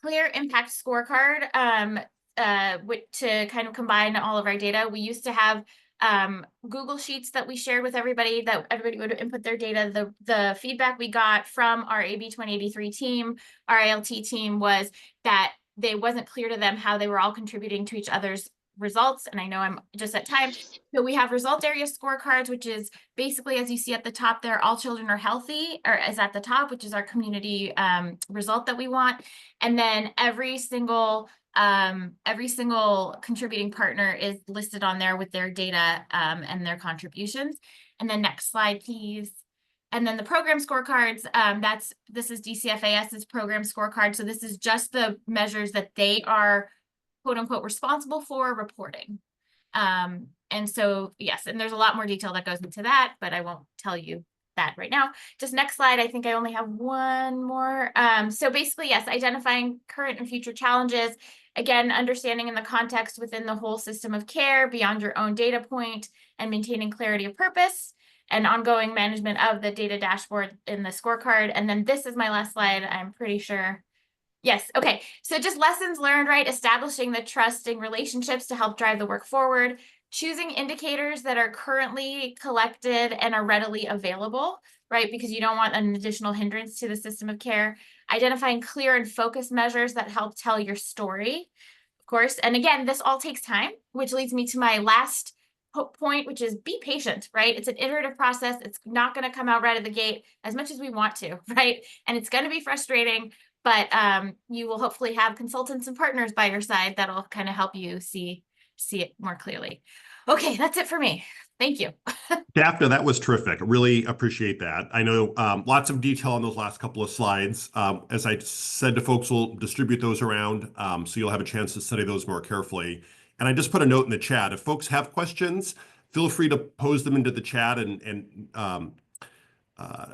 Clear Impact Scorecard to kind of combine all of our data. We used to have Google Sheets that we shared with everybody, that everybody would input their data. The feedback we got from our AB 2083 team, our ALT team, was that they wasn't clear to them how they were all contributing to each other's results. And I know I'm just at time. So we have result area scorecards, which is basically, as you see at the top there, all children are healthy, or is at the top, which is our community result that we want. And then every single contributing partner is listed on there with their data and their contributions. And then next slide, please. And then the program scorecards, this is DCFAS's program scorecard. So this is just the measures that they are quote unquote responsible for reporting. And so, yes, and there's a lot more detail that goes into that, but I won't tell you that right now. Just next slide. I think I only have one more. So basically, yes, identifying current and future challenges. Again, understanding in the context within the whole system of care beyond your own data point, and maintaining clarity of purpose and ongoing management of the data dashboard in the scorecard. And then this is my last slide, I'm pretty sure. Yes, okay. So just lessons learned, right? Establishing the trusting relationships to help drive the work forward. Choosing indicators that are currently collected and are readily available, right? Because you don't want an additional hindrance to the system of care. Identifying clear and focused measures that help tell your story, of course. And again, this all takes time, which leads me to my last point, which is be patient, right? It's an iterative process. It's not going to come out right at the gate as much as we want to, right? And it's going to be frustrating, but you will hopefully have consultants and partners by your side that'll kind of help you see it more clearly. Okay, that's it for me. Thank you. Daphne, that was terrific. Really appreciate that. I know lots of detail on those last couple of slides. As I said to folks, we'll distribute those around so you'll have a chance to study those more carefully. And I just put a note in the chat. If folks have questions, feel free to pose them into the chat and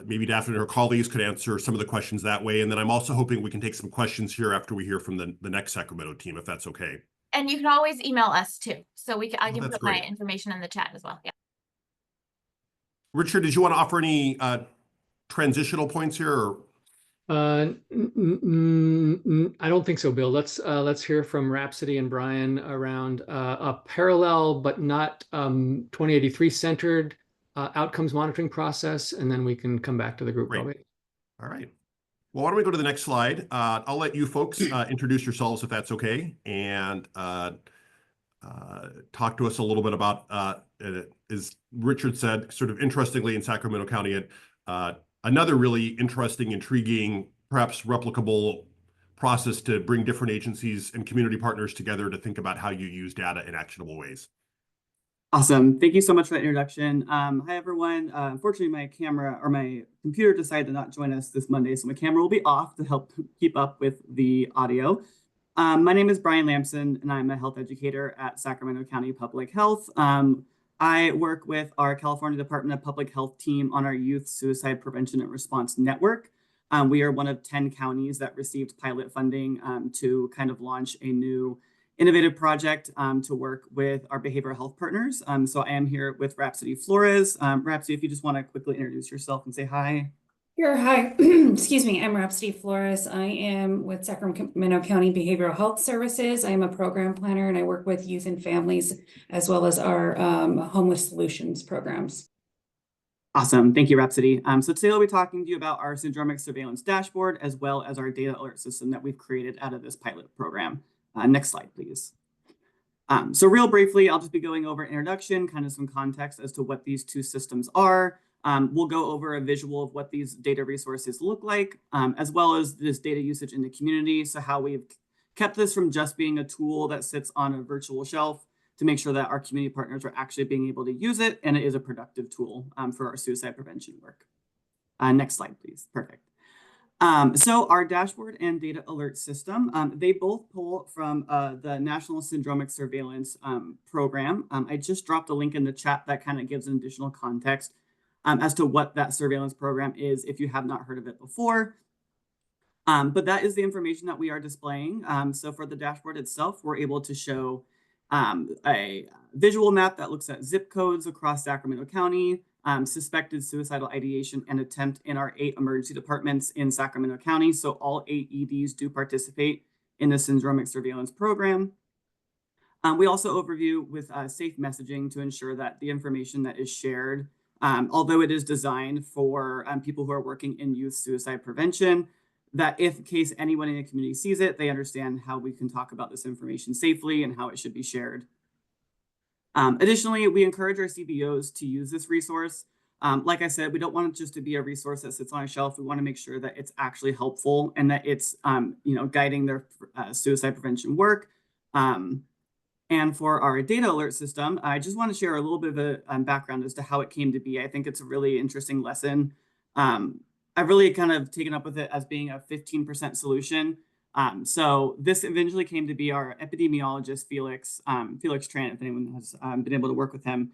maybe Daphne and her colleagues could answer some of the questions that way. And then I'm also hoping we can take some questions here after we hear from the next Sacramento team, if that's okay. And you can always email us too. So I can that's put my great. information in the chat as well. Yeah. Richard, did you want to offer any transitional points here? Or? I don't think so, Bill. Let's hear from Rhapsody and Brian around a parallel but not 2083 centered outcomes monitoring process, and then we can come back to the group. Great. Probably. All right. Well, why don't we go to the next slide? I'll let you folks introduce yourselves if that's okay, and talk to us a little bit about, as Richard said, sort of interestingly in Sacramento County, another really interesting, intriguing, perhaps replicable process to bring different agencies and community partners together to think about how you use data in actionable ways. Awesome. Thank you so much for that introduction. Hi, everyone. Unfortunately, my camera or my computer decided to not join us this Monday, so my camera will be off to help keep up with the audio. My name is Brian Lamson, and I'm a health educator at Sacramento County Public Health. I work with our California Department of Public Health team on our Youth Suicide Prevention and Response Network. We are one of 10 counties that received pilot funding to kind of launch a new innovative project to work with our behavioral health partners. So I am here with Rhapsody Flores. Rhapsody, if you just want to quickly introduce yourself and say hi. Sure. Hi. Excuse me. I'm Rhapsody Flores. I am with Sacramento County Behavioral Health Services. I am a program planner and I work with youth and families as well as our homeless solutions programs. Awesome. Thank you, Rhapsody. So today we'll be talking to you about our syndromic surveillance dashboard as well as our data alert system that we've created out of this pilot program. Next slide, please. So real briefly, I'll just be going over introduction, kind of some context as to what these two systems are. We'll go over a visual of what these data resources look like, as well as this data usage in the community. So how we've kept this from just being a tool that sits on a virtual shelf to make sure that our community partners are actually being able to use it, and it is a productive tool for our suicide prevention work. Next slide, please. Perfect. So our dashboard and data alert system, they both pull from the National Syndromic Surveillance Program. I just dropped a link in the chat that kind of gives an additional context as to what that surveillance program is if you have not heard of it before. But that is the information that we are displaying. So for the dashboard itself, we're able to show a visual map that looks at zip codes across Sacramento County, suspected suicidal ideation and attempt in our 8 emergency departments in Sacramento County. So all 8 EDs do participate in the syndromic surveillance program. We also overview with safe messaging to ensure that the information that is shared, although it is designed for people who are working in youth suicide prevention, that if in case anyone in the community sees it, they understand how we can talk about this information safely and how it should be shared. Additionally, we encourage our CBOs to use this resource. Like I said, we don't want it just to be a resource that sits on a shelf. We want to make sure that it's actually helpful and that it's guiding their suicide prevention work. And for our data alert system, I just want to share a little bit of a background as to how it came to be. I think it's a really interesting lesson. I've really kind of taken up with it as being a 15% solution. So this eventually came to be our epidemiologist, Felix Tran, if anyone has been able to work with him.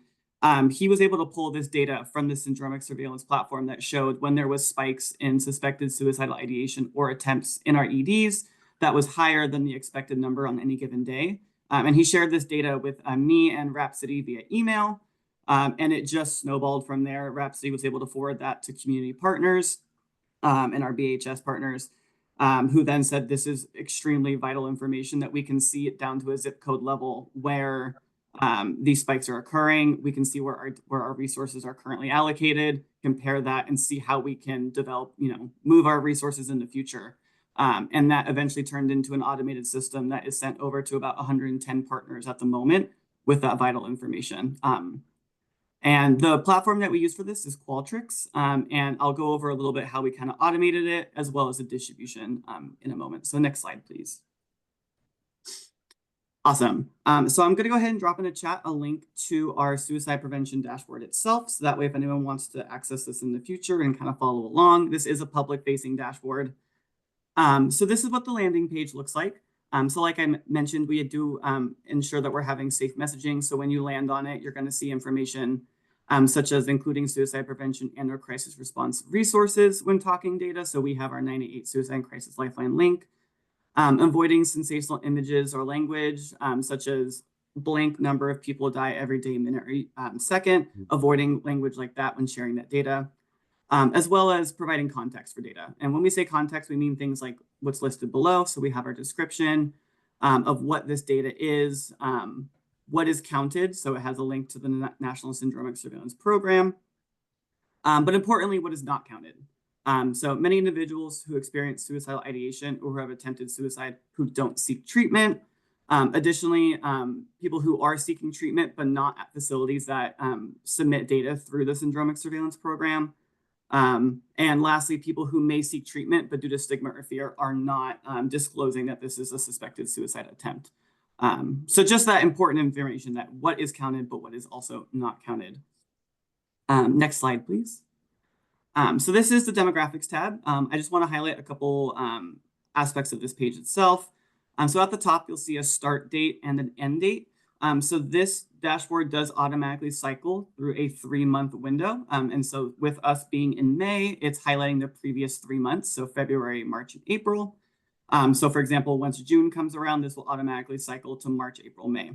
He was able to pull this data from the syndromic surveillance platform that showed when there was spikes in suspected suicidal ideation or attempts in our EDs that was higher than the expected number on any given day. And he shared this data with me and Rhapsody via email. And it just snowballed from there. Rhapsody was able to forward that to community partners and our BHS partners, who then said this is extremely vital information that we can see it down to a zip code level where these spikes are occurring. We can see where our resources are currently allocated, compare that and see how we can develop, move our resources in the future. And that eventually turned into an automated system that is sent over to about 110 partners at the moment with that vital information. And the platform that we use for this is Qualtrics. And I'll go over a little bit how we kind of automated it as well as the distribution in a moment. So next slide, please. Awesome. So I'm going to go ahead and drop in a chat a link to our suicide prevention dashboard itself. So that way, if anyone wants to access this in the future and kind of follow along, this is a public facing dashboard. So this is what the landing page looks like. So like I mentioned, we do ensure that we're having safe messaging. So when you land on it, you're going to see information such as including suicide prevention and or crisis response resources when talking data. So we have our 988 Suicide and Crisis Lifeline link. Avoiding sensational images or language, such as blank number of people die every day, minute, or second, avoiding language like that when sharing that data, as well as providing context for data. And when we say context, we mean things like what's listed below. So we have our description of what this data is, what is counted. So it has a link to the National Syndromic Surveillance Program, but importantly, what is not counted. So many individuals who experience suicidal ideation or who have attempted suicide who don't seek treatment. Additionally, people who are seeking treatment but not at facilities that submit data through the Syndromic Surveillance Program. And lastly, people who may seek treatment but due to stigma or fear are not disclosing that this is a suspected suicide attempt. So just that important information that what is counted but what is also not counted. Next slide, please. So this is the demographics tab. I just want to highlight a couple aspects of this page itself. So at the top, you'll see a start date and an end date. So this dashboard does automatically cycle through a 3-month window. And so with us being in May, it's highlighting the previous 3 months, so February, March, and April. So for example, once June comes around, this will automatically cycle to March, April, May.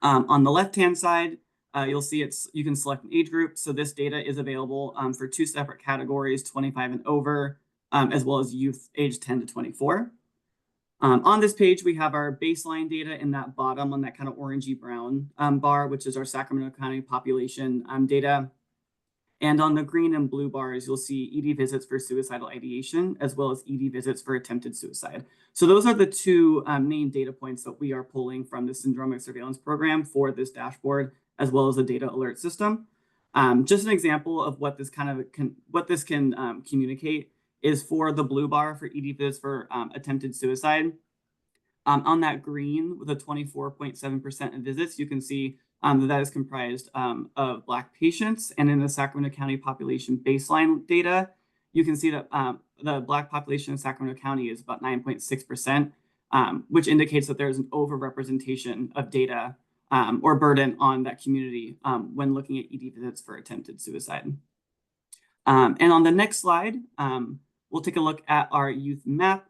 On the left-hand side, you'll see you can select an age group. So this data is available for 2 separate categories, 25 and over, as well as youth age 10 to 24. On this page, we have our baseline data in that bottom on that kind of orangey brown bar, which is our Sacramento County population data. And on the green and blue bars, you'll see ED visits for suicidal ideation, as well as ED visits for attempted suicide. So those are the 2 main data points that we are pulling from the Syndromic Surveillance Program for this dashboard, as well as a data alert system. Just an example of what this can communicate is for the blue bar for ED visits for attempted suicide. On that green with a 24.7% of visits, you can see that is comprised of Black patients. And in the Sacramento County population baseline data, you can see that the Black population in Sacramento County is about 9.6%, which indicates that there's an overrepresentation of data or burden on that community when looking at ED visits for attempted suicide. And on the next slide, we'll take a look at our youth map.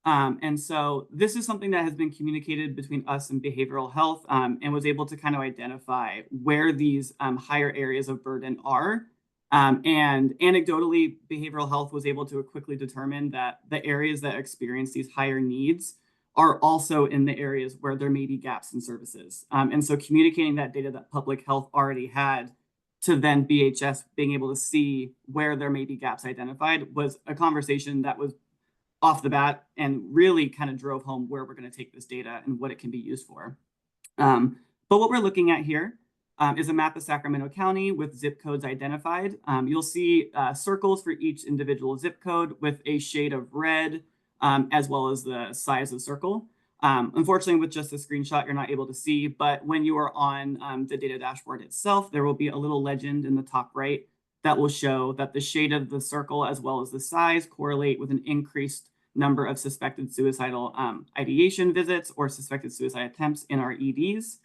And so this is something that has been communicated between us and behavioral health and was able to kind of identify where these higher areas of burden are. And anecdotally, behavioral health was able to quickly determine that the areas that experience these higher needs are also in the areas where there may be gaps in services. And so communicating that data that public health already had to then BHS being able to see where there may be gaps identified was a conversation that was off the bat and really kind of drove home where we're going to take this data and what it can be used for. But what we're looking at here is a map of Sacramento County with zip codes identified. You'll see circles for each individual zip code with a shade of red, as well as the size of the circle. Unfortunately, with just a screenshot, you're not able to see, but when you are on the data dashboard itself, there will be a little legend in the top right that will show that the shade of the circle as well as the size correlate with an increased number of suspected suicidal ideation visits or suspected suicide attempts in our EDs.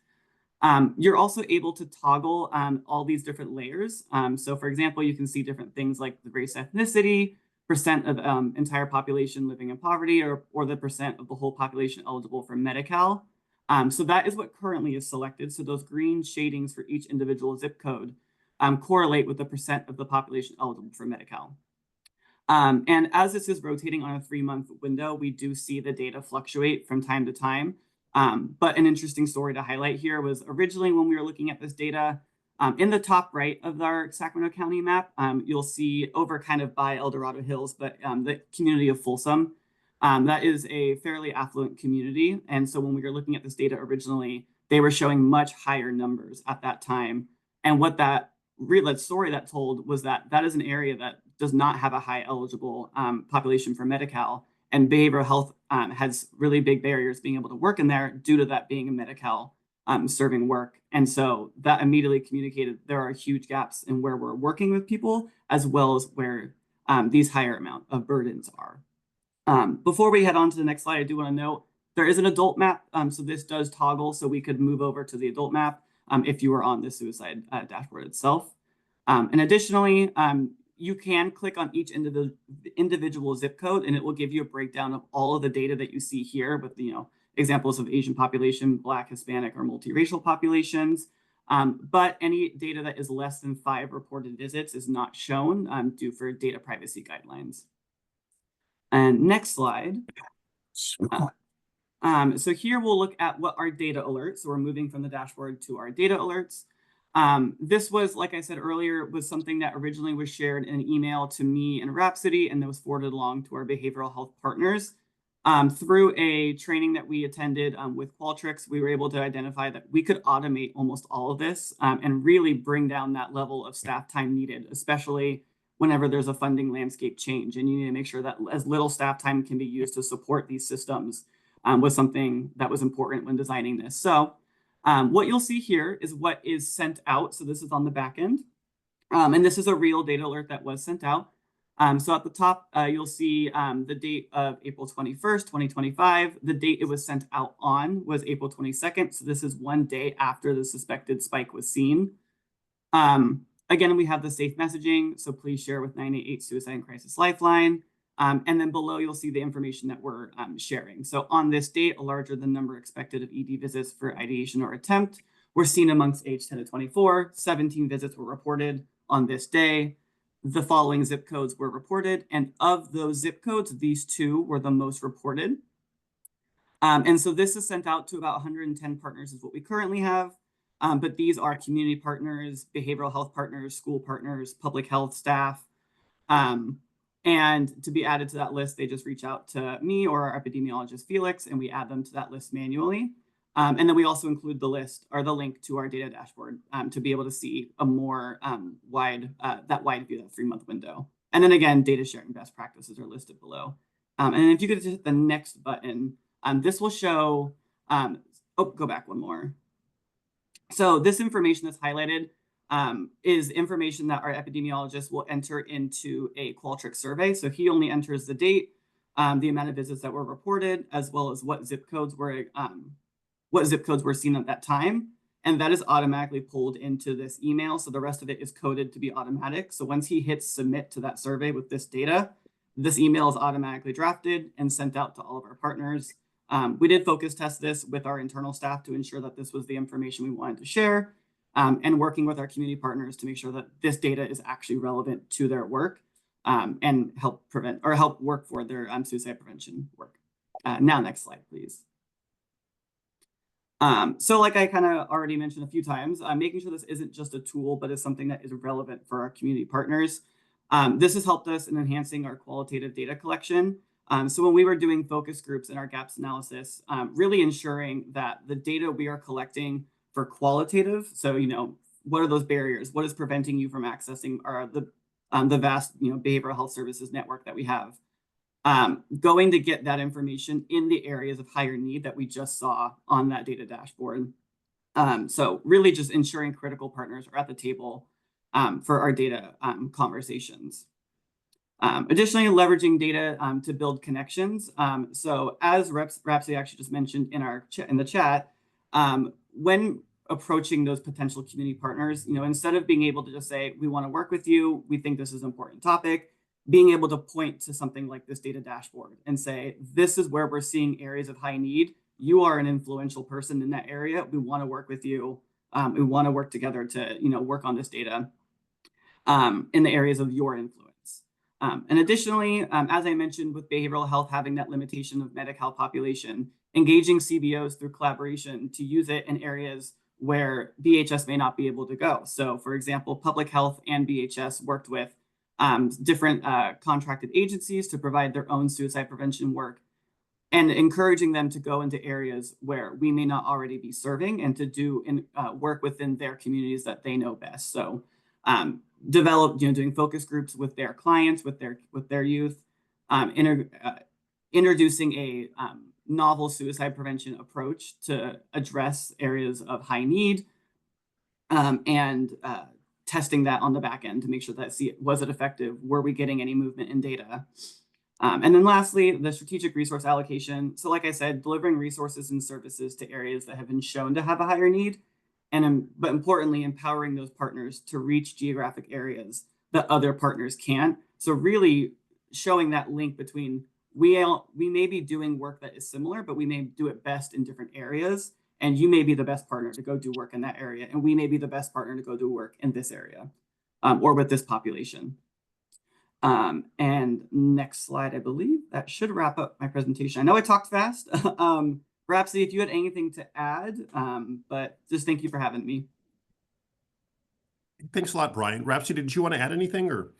You're also able to toggle all these different layers. So for example, you can see different things like the race, ethnicity, percent of entire population living in poverty, or the percent of the whole population eligible for Medi-Cal. So that is what currently is selected. So those green shadings for each individual zip code correlate with the percent of the population eligible for Medi-Cal. And as this is rotating on a 3-month window, we do see the data fluctuate from time to time. But an interesting story to highlight here was originally when we were looking at this data, in the top right of our Sacramento County map, you'll see over kind of by El Dorado Hills, but the community of Folsom. That is a fairly affluent community. And so when we were looking at this data originally, they were showing much higher numbers at that time. And what that story that told was that that is an area that does not have a high eligible population for Medi-Cal. And behavioral health has really big barriers being able to work in there due to that being a Medi-Cal serving work. And so that immediately communicated there are huge gaps in where we're working with people, as well as where these higher amount of burdens are. Before we head on to the next slide, I do want to note there is an adult map. So this does toggle, so we could move over to the adult map. if you are on the suicide dashboard itself. And additionally, you can click on each individual zip code, and it will give you a breakdown of all of the data that you see here with examples of Asian population, Black, Hispanic, or multiracial populations. But any data that is less than 5 reported visits is not shown due for data privacy guidelines. And next slide. So here we'll look at what our data alerts. So we're moving from the dashboard to our data alerts. This was, like I said earlier, was something that originally was shared in an email to me and Rhapsody, and that was forwarded along to our behavioral health partners. Through a training that we attended with Qualtrics, we were able to identify that we could automate almost all of this and really bring down that level of staff time needed, especially whenever there's a funding landscape change. And you need to make sure that as little staff time can be used to support these systems was something that was important when designing this. So what you'll see here is what is sent out. So this is on the back end. And this is a real data alert that was sent out. So at the top, you'll see the date of April 21st, 2025. The date it was sent out on was April 22nd. So this is 1 day after the suspected spike was seen. Again, we have the safe messaging. So please share with 988 Suicide and Crisis Lifeline. And then below, you'll see the information that we're sharing. So on this date, a larger than number expected of ED visits for ideation or attempt were seen amongst age 10 to 24. 17 visits were reported on this day. The following zip codes were reported. And of those zip codes, these 2 were the most reported. And so this is sent out to about 110 partners is what we currently have. But these are community partners, behavioral health partners, school partners, public health staff. And to be added to that list, they just reach out to me or our epidemiologist, Felix, and we add them to that list manually. And then we also include the list or the link to our data dashboard to be able to see a more wide view, that 3-month window. And then again, data sharing best practices are listed below. And then if you could just hit the next button, this will show, go back one more. So this information that's highlighted is information that our epidemiologist will enter into a Qualtrics survey. So he only enters the date, the amount of visits that were reported, as well as what zip codes were seen at that time. And that is automatically pulled into this email. So the rest of it is coded to be automatic. So once he hits submit to that survey with this data, this email is automatically drafted and sent out to all of our partners. We did focus test this with our internal staff to ensure that this was the information we wanted to share. And working with our community partners to make sure that this data is actually relevant to their work and help work for their suicide prevention work. Now, next slide, please. So like I kind of already mentioned a few times, making sure this isn't just a tool, but is something that is relevant for our community partners. This has helped us in enhancing our qualitative data collection. So when we were doing focus groups in our gaps analysis, really ensuring that the data we are collecting for qualitative, so what are those barriers? What is preventing you from accessing the vast behavioral health services network that we have? Going to get that information in the areas of higher need that we just saw on that data dashboard. So really just ensuring critical partners are at the table for our data conversations. Additionally, leveraging data to build connections. So as Rhapsody actually just mentioned in the chat, when approaching those potential community partners, instead of being able to just say, we want to work with you, we think this is an important topic, being able to point to something like this data dashboard and say, this is where we're seeing areas of high need. You are an influential person in that area. We want to work with you. We want to work together to, work on this data in the areas of your influence. And additionally, as I mentioned, with behavioral health having that limitation of Medi-Cal population, engaging CBOs through collaboration to use it in areas where BHS may not be able to go. So for example, public health and BHS worked with different contracted agencies to provide their own suicide prevention work and encouraging them to go into areas where we may not already be serving and to do work within their communities that they know best. So doing focus groups with their clients, with their youth, introducing a novel suicide prevention approach to address areas of high need, and testing that on the back end to make sure that was it effective? Were we getting any movement in data? And then lastly, the strategic resource allocation. So like I said, delivering resources and services to areas that have been shown to have a higher need but importantly, empowering those partners to reach geographic areas that other partners can't. So really showing that link between we may be doing work that is similar, but we may do it best in different areas. And you may be the best partner to go do work in that area. And we may be the best partner to go do work in this area or with this population. And next slide, I believe that should wrap up my presentation. I know I talked fast. Rhapsody, if you had anything to add, but just thank you for having me. Thanks a lot, Brian. Rhapsody, did you want to add anything or?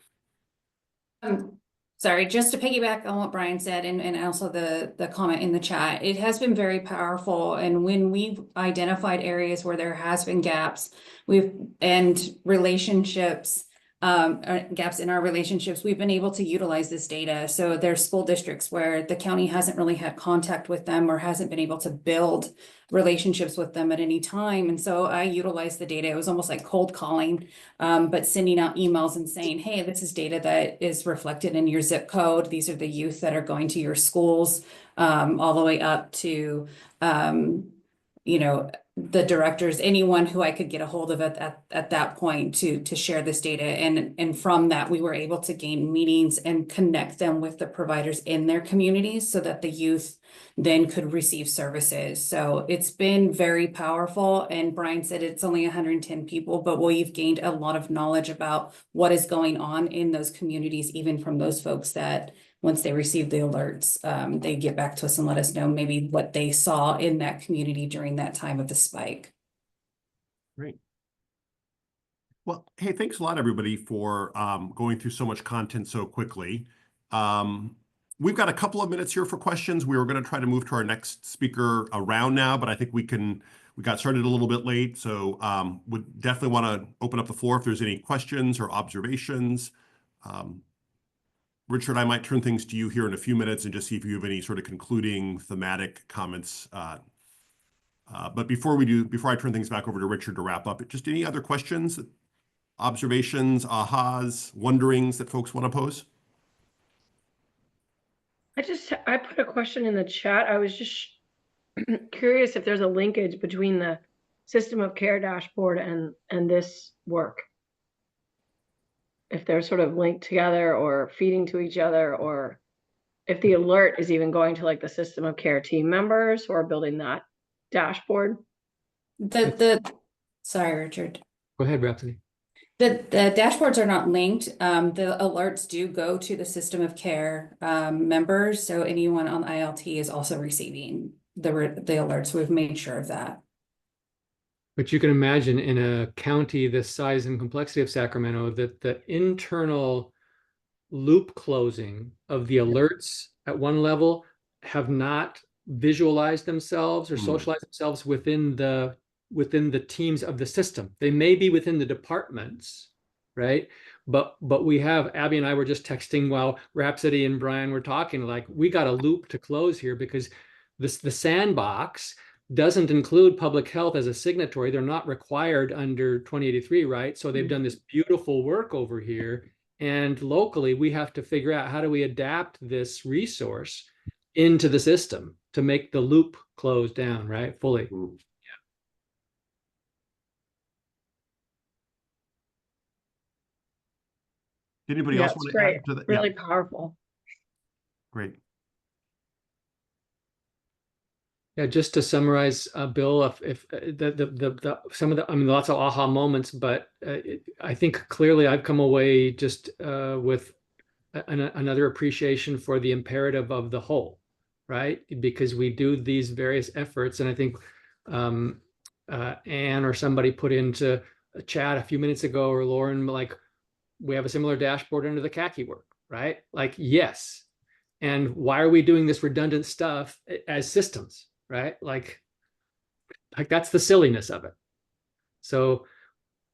Sorry, just to piggyback on what Brian said and also the comment in the chat, it has been very powerful. And when we've identified areas where there has been gaps, and relationships, gaps in our relationships, we've been able to utilize this data. So there's school districts where the county hasn't really had contact with them or hasn't been able to build relationships with them at any time. And so I utilized the data. It was almost like cold calling, but sending out emails and saying, hey, this is data that is reflected in your zip code. These are the youth that are going to your schools, all the way up to, you know, the directors, anyone who I could get a hold of at that point to share this data. And from that, we were able to gain meetings and connect them with the providers in their communities so that the youth then could receive services. So it's been very powerful. And Brian said it's only 110 people, but we've gained a lot of knowledge about what is going on in those communities, even from those folks that once they receive the alerts, they get back to us and let us know maybe what they saw in that community during that time of the spike. Great. Well, hey, thanks a lot, everybody, for going through so much content so quickly. We've got a couple of minutes here for questions. We were going to try to move to our next speaker around now, but I think we got started a little bit late. So would definitely want to open up the floor if there's any questions or observations. Richard, I might turn things to you here in a few minutes and just see if you have any sort of concluding thematic comments. But before I turn things back over to Richard to wrap up, just any other questions, observations, ahas, wonderings that folks want to pose? I put a question in the chat. I was just curious if there's a linkage between the system of care dashboard and this work. If they're sort of linked together or feeding to each other, or if the alert is even going to like the system of care team members who are building that dashboard. Sorry, Richard. Go ahead, Rhapsody. The dashboards are not linked. The alerts do go to the system of care members. So anyone on ILT is also receiving the alerts. We've made sure of that. But you can imagine in a county the size and complexity of Sacramento that the internal loop closing of the alerts at one level have not visualized themselves or socialized themselves within the teams of the system. They may be within the departments, right? But we have, Abby and I were just texting while Rhapsody and Brian were talking, like, we got a loop to close here because the sandbox doesn't include public health as a signatory. They're not required under 2083, right? So they've done this beautiful work over here. And locally, we have to figure out how do we adapt this resource into the system to make the loop close down, right? Fully. Did anybody else want to add to that? Really powerful. Great. Yeah, just to summarize, Bill, if some of the, I mean, lots of aha moments, but I think clearly I've come away just with another appreciation for the imperative of the whole, right? Because we do these various efforts, and I think Anne or somebody put into a chat a few minutes ago, or Lauren, like, we have a similar dashboard under the khaki work, right? Like, yes. And why are we doing this redundant stuff as systems, right? Like that's the silliness of it. So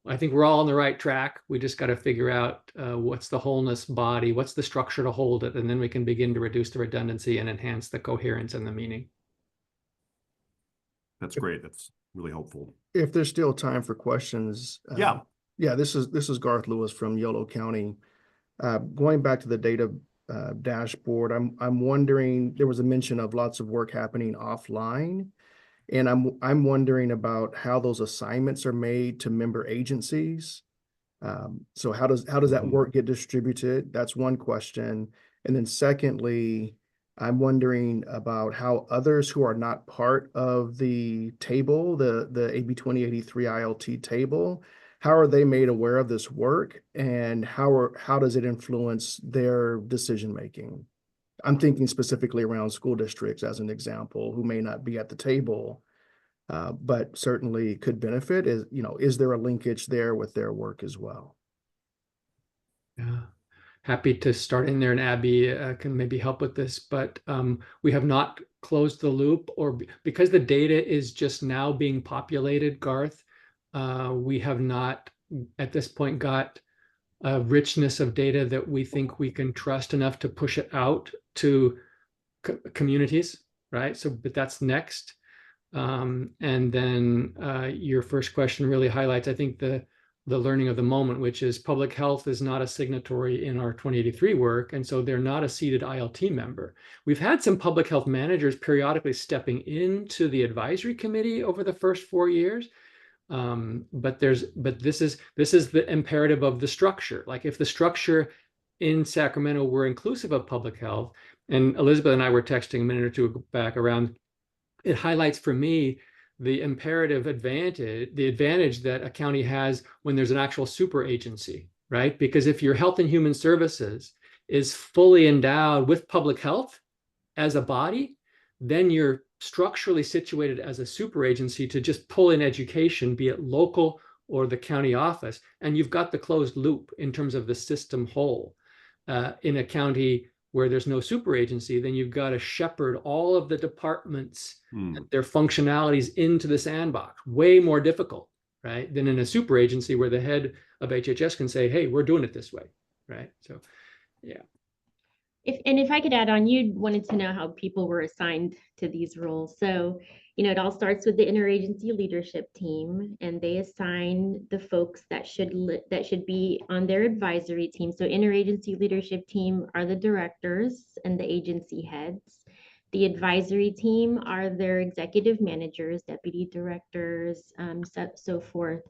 I think we're all on the right track. We just got to figure out what's the wholeness body, what's the structure to hold it, and then we can begin to reduce the redundancy and enhance the coherence and the meaning. That's great. That's really helpful. If there's still time for questions. Yeah, this is Garth Lewis from Yolo County. Going back to the data dashboard, I'm wondering, there was a mention of lots of work happening offline. And I'm wondering about how those assignments are made to member agencies. So how does that work get distributed? That's one question. And then secondly, I'm wondering about how others who are not part of the table, the AB 2083 ILT table, how are they made aware of this work, and how does it influence their decision making? I'm thinking specifically around school districts as an example, who may not be at the table, but certainly could benefit. Is there a linkage there with their work as well? Yeah, happy to start in there, and Abby can maybe help with this, but we have not closed the loop, or because the data is just now being populated, Garth, we have not at this point got a richness of data that we think we can trust enough to push it out to communities, right? So, but that's next. And then your first question really highlights, I think, the learning of the moment, which is public health is not a signatory in our 2083 work, and so they're not a seated ILT member. We've had some public health managers periodically stepping into the advisory committee over the first 4 years, but this is the imperative of the structure. Like, if the structure in Sacramento were inclusive of public health, and Elizabeth and I were texting a minute or two back around, it highlights for me the imperative advantage, the advantage that a county has when there's an actual super agency, right? Because if your Health and Human Services is fully endowed with public health as a body, then you're structurally situated as a super agency to just pull in education, be it local or the county office, and you've got the closed loop in terms of the system whole. In a county where there's no super agency, then you've got to shepherd all of the departments, their functionalities into the sandbox. Way more difficult, right? Than in a super agency where the head of HHS can say, hey, we're doing it this way, right? So, yeah. If I could add on, you wanted to know how people were assigned to these roles. So, it all starts with the interagency leadership team, and they assign the folks that should be on their advisory team. So interagency leadership team are the directors and the agency heads. The advisory team are their executive managers, deputy directors, so forth.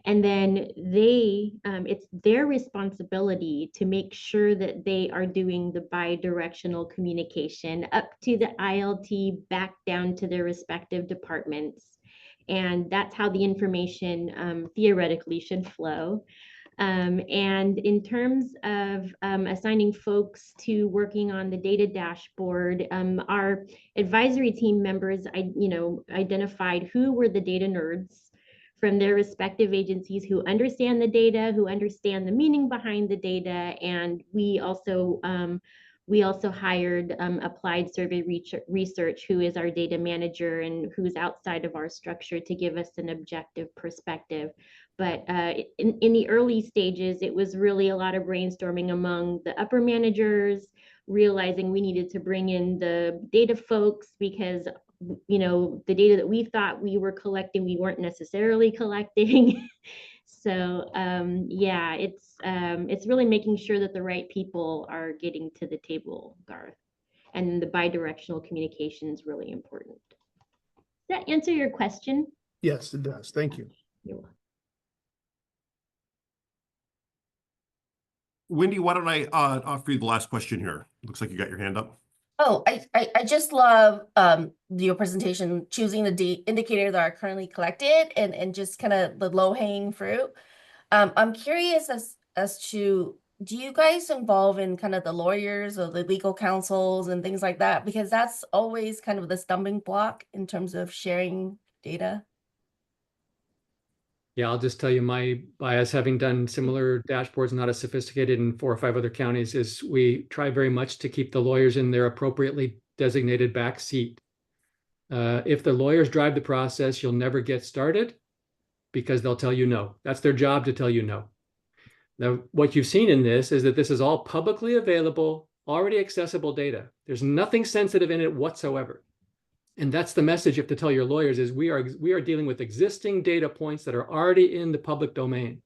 And then it's their responsibility to make sure that they are doing the bi-directional communication up to the ILT, back down to their respective departments. And that's how the information theoretically should flow. And in terms of assigning folks to working on the data dashboard, our advisory team members, identified who were the data nerds from their respective agencies, who understand the data, who understand the meaning behind the data. And we also hired Applied Survey Research, who is our data manager and who's outside of our structure, to give us an objective perspective. But in the early stages, it was really a lot of brainstorming among the upper managers, realizing we needed to bring in the data folks, because the data that we thought we were collecting, we weren't necessarily collecting. So yeah, it's really making sure that the right people are getting to the table, Garth. And the bi-directional communication is really important. Does that answer your question? Yes, it does. Thank you. You're welcome. Wendy, why don't I offer you the last question here? Looks like you got your hand up. Oh, I just love your presentation, choosing the indicators that are currently collected and just kind of the low-hanging fruit. I'm curious as to, do you guys involve in kind of the lawyers or the legal counsels and things like that? Because that's always kind of the stumbling block in terms of sharing data. Yeah, I'll just tell you my bias, having done similar dashboards, not as sophisticated in 4 or 5 other counties, is we try very much to keep the lawyers in their appropriately designated back seat. If the lawyers drive the process, you'll never get started because they'll tell you no. That's their job, to tell you no. Now, what you've seen in this is that this is all publicly available, already accessible data. There's nothing sensitive in it whatsoever. And that's the message you have to tell your lawyers, is we are dealing with existing data points that are already in the public domain.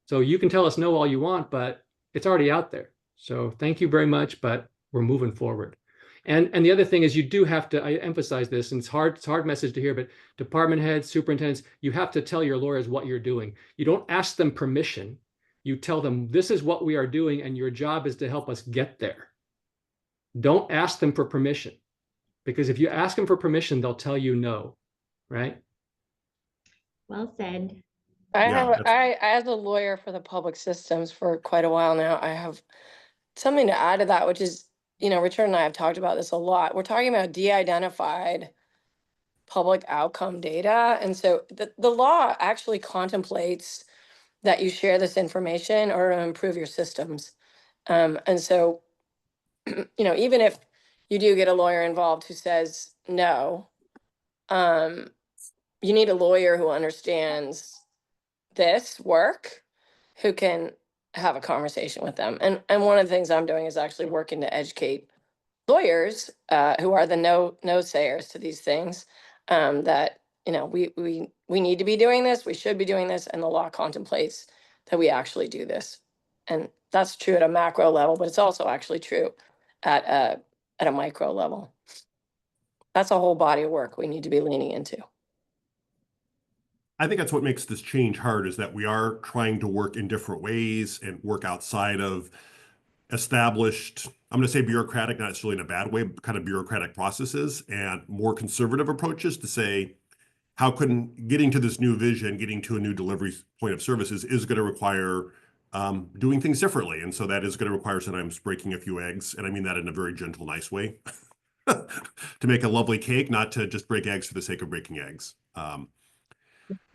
So you can tell us no all you want, but it's already out there. So thank you very much, but we're moving forward. And the other thing is you do have to, I emphasize this, and it's hard message to hear, but department heads, superintendents, you have to tell your lawyers what you're doing. You don't ask them permission. You tell them, this is what we are doing, and your job is to help us get there. Don't ask them for permission, because if you ask them for permission, they'll tell you no, right? Well said. I as a lawyer for the public systems for quite a while now, I have something to add to that, which is, you know, Richard and I have talked about this a lot. We're talking about de-identified public outcome data. And so the law actually contemplates that you share this information or to improve your systems. And so, you know, even if you do get a lawyer involved who says no, you need a lawyer who understands this work, who can have a conversation with them. And one of the things I'm doing is actually working to educate lawyers who are the no sayers to these things, that, you know, we need to be doing this, we should be doing this, and the law contemplates that we actually do this. And that's true at a macro level, but it's also actually true at a micro level. That's a whole body of work we need to be leaning into. I think that's what makes this change hard, is that we are trying to work in different ways and work outside of established, I'm going to say bureaucratic, not necessarily in a bad way, but kind of bureaucratic processes, and more conservative approaches to say, how can getting to this new vision, getting to a new delivery point of services is going to require doing things differently. And so that is going to require sometimes breaking a few eggs. And I mean that in a very gentle, nice way, to make a lovely cake, not to just break eggs for the sake of breaking eggs.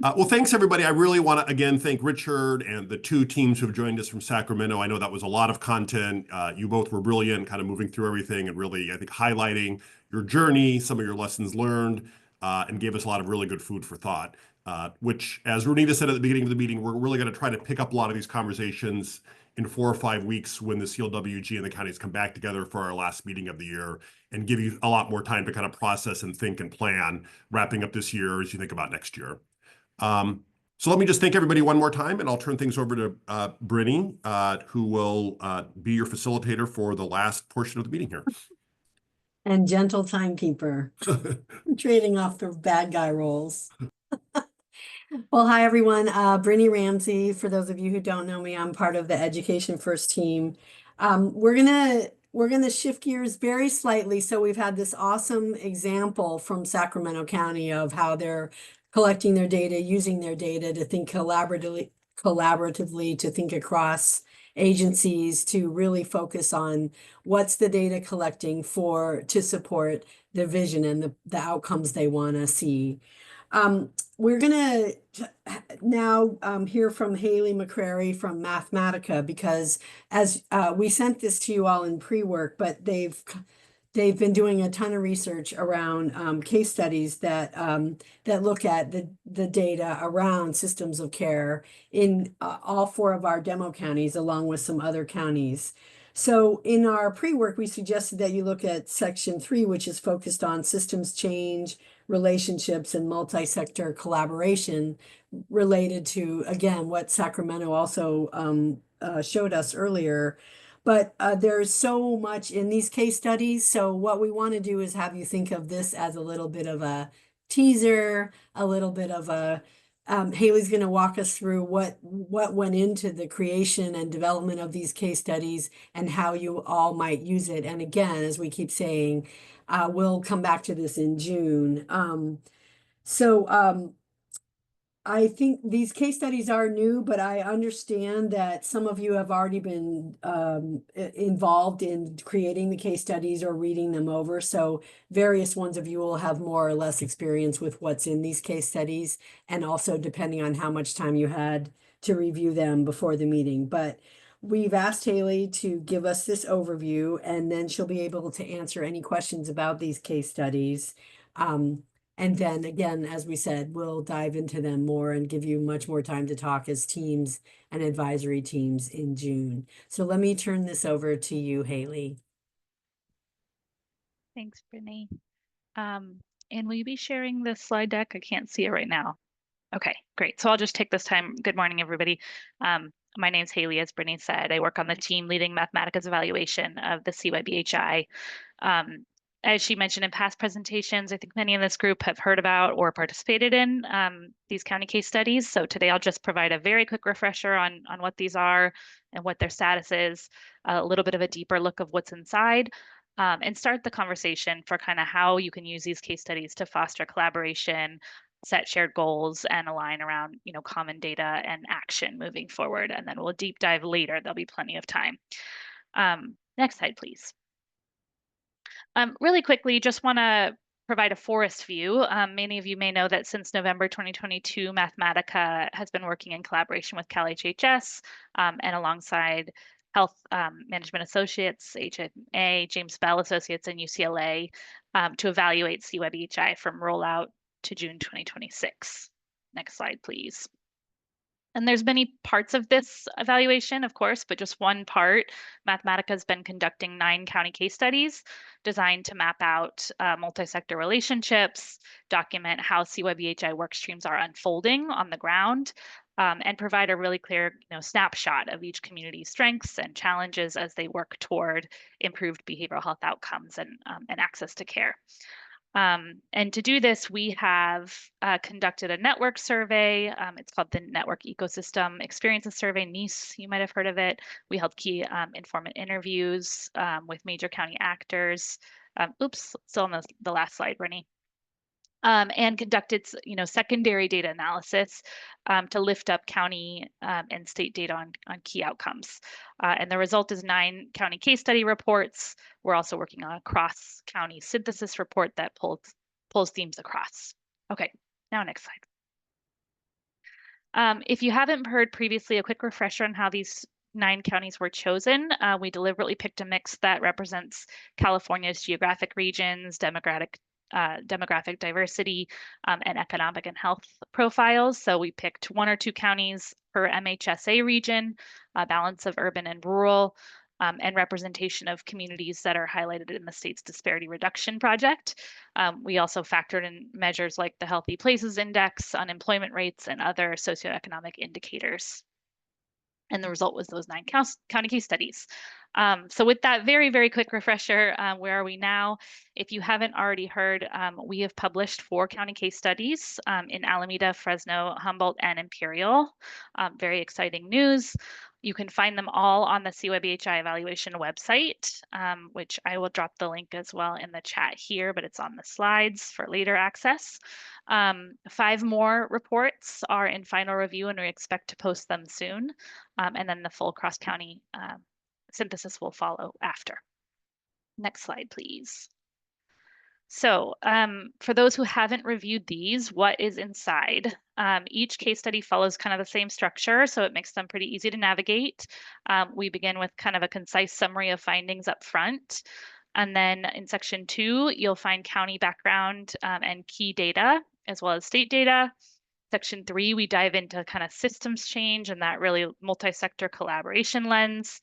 Well, thanks, everybody. I really want to, again, thank Richard and the two teams who have joined us from Sacramento. I know that was a lot of content. You both were brilliant, kind of moving through everything and really, I think, highlighting your journey, some of your lessons learned, and gave us a lot of really good food for thought, which, as Renita said at the beginning of the meeting, we're really going to try to pick up a lot of these conversations in 4 or 5 weeks when the CLWG and the counties come back together for our last meeting of the year, and give you a lot more time to kind of process and think and plan, wrapping up this year as you think about next year. So let me just thank everybody one more time, and I'll turn things over to Brittany, who will be your facilitator for the last portion of the meeting here. And gentle timekeeper, trading off the bad guy roles. Well, hi, everyone. Brittany Ramsey. For those of you who don't know me, I'm part of the Education First team. We're gonna shift gears very slightly. So we've had this awesome example from Sacramento County of how they're collecting their data, using their data to think collaboratively, to think across agencies, to really focus on what's the data collecting for to support their vision and the outcomes they want to see. We're gonna now hear from Haley McCrary from Mathematica, because as we sent this to you all in pre-work, but they've been doing a ton of research around case studies that that look at the data around systems of care in all 4 of our demo counties, along with some other counties. So in our pre-work, we suggested that you look at section 3, which is focused on systems change, relationships, and multi-sector collaboration, related to, again, what Sacramento also showed us earlier. But there's so much in these case studies. So what we want to do is have you think of this as a little bit of a teaser, a little bit of a, Haley's going to walk us through what went into the creation and development of these case studies and how you all might use it. And again, as we keep saying, we'll come back to this in June. I think these case studies are new, but I understand that some of you have already been involved in creating the case studies or reading them over. So various ones of you will have more or less experience with what's in these case studies, and also depending on how much time you had to review them before the meeting. But we've asked Haley to give us this overview, and then she'll be able to answer any questions about these case studies. And then again, as we said, we'll dive into them more and give you much more time to talk as teams and advisory teams in June. So let me turn this over to you, Haley. Thanks, Brittany. And will you be sharing this slide deck? I can't see it right now. Okay, great. So I'll just take this time. Good morning, everybody. My name's Haley, as Brittany said. I work on the team leading Mathematica's evaluation of the CYBHI. as she mentioned in past presentations, I think many in this group have heard about or participated in these county case studies. So today I'll just provide a very quick refresher on what these are and what their status is, a little bit of a deeper look of what's inside, and start the conversation for kind of how you can use these case studies to foster collaboration, set shared goals, and align around, common data and action moving forward. And then we'll deep dive later. There'll be plenty of time. Next slide, please. Really quickly, just want to provide a forest view. Many of you may know that since November 2022, Mathematica has been working in collaboration with CalHHS and alongside Health Management Associates, HMA, James Bell Associates, and UCLA to evaluate CWBHI from rollout to June 2026. Next slide, please. And there's many parts of this evaluation, of course, but just one part. Mathematica has been conducting 9 county case studies designed to map out multi-sector relationships, document how CYBHI work streams are unfolding on the ground, and provide a really clear snapshot of each community's strengths and challenges as they work toward improved behavioral health outcomes and access to care. And to do this, we have conducted a network survey. It's called the Network Ecosystem Experiences Survey, NEAS, you might have heard of it. We held key informant interviews with major county actors. Oops, still on the last slide, Brittany. And conducted, secondary data analysis to lift up county and state data on key outcomes. And the result is 9 county case study reports. We're also working on a cross-county synthesis report that pulls themes across. Okay, now next slide. If you haven't heard previously, a quick refresher on how these 9 counties were chosen. We deliberately picked a mix that represents California's geographic regions, demographic diversity, and economic and health profiles. So we picked 1 or 2 counties per MHSA region, a balance of urban and rural, and representation of communities that are highlighted in the state's disparity reduction project. We also factored in measures like the Healthy Places Index, unemployment rates, and other socioeconomic indicators. And the result was those 9 county case studies. So with that very, very quick refresher, where are we now? If you haven't already heard, we have published 4 county case studies in Alameda, Fresno, Humboldt, and Imperial. Very exciting news. You can find them all on the CYBHI evaluation website, which I will drop the link as well in the chat here, but it's on the slides for later access. 5 more reports are in final review, and we expect to post them soon. And then the full cross-county synthesis will follow after. Next slide, please. So for those who haven't reviewed these, what is inside? Each case study follows kind of the same structure, so it makes them pretty easy to navigate. We begin with kind of a concise summary of findings up front. And then in section 2, you'll find county background and key data, as well as state data. Section 3, we dive into kind of systems change and that really multi-sector collaboration lens.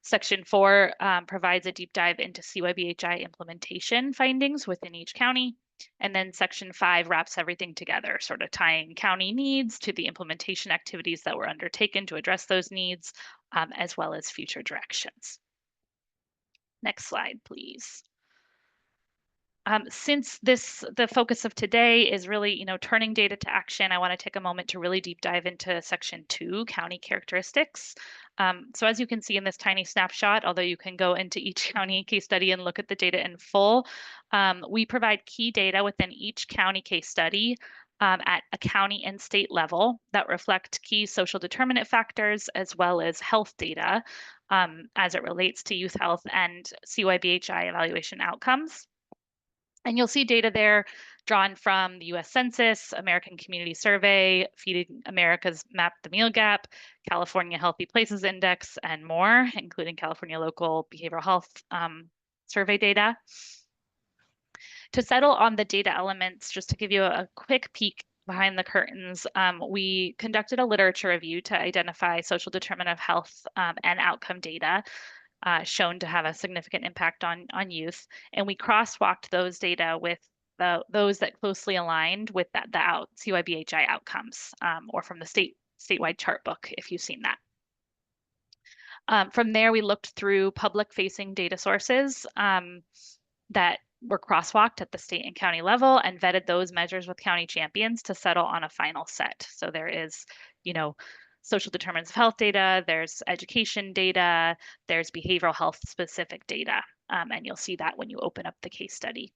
Section 4 provides a deep dive into CYBHI implementation findings within each county. And then section 5 wraps everything together, sort of tying county needs to the implementation activities that were undertaken to address those needs, as well as future directions. Next slide, please. Since the focus of today is really, turning data to action, I want to take a moment to really deep dive into section 2, county characteristics. So as you can see in this tiny snapshot, although you can go into each county case study and look at the data in full, we provide key data within each county case study at a county and state level that reflect key social determinant factors as well as health data as it relates to youth health and CYBHI evaluation outcomes. And you'll see data there drawn from the US Census, American Community Survey, Feeding America's Map the Meal Gap, California Healthy Places Index, and more, including California Local Behavioral Health Survey data. To settle on the data elements, just to give you a quick peek behind the curtains, we conducted a literature review to identify social determinant of health and outcome data shown to have a significant impact on youth. And we crosswalked those data with those that closely aligned with the CYBHI outcomes, or from the statewide chart book, if you've seen that. From there, we looked through public-facing data sources that were crosswalked at the state and county level and vetted those measures with county champions to settle on a final set. So there is, social determinants of health data, there's education data, there's behavioral health specific data. And you'll see that when you open up the case study.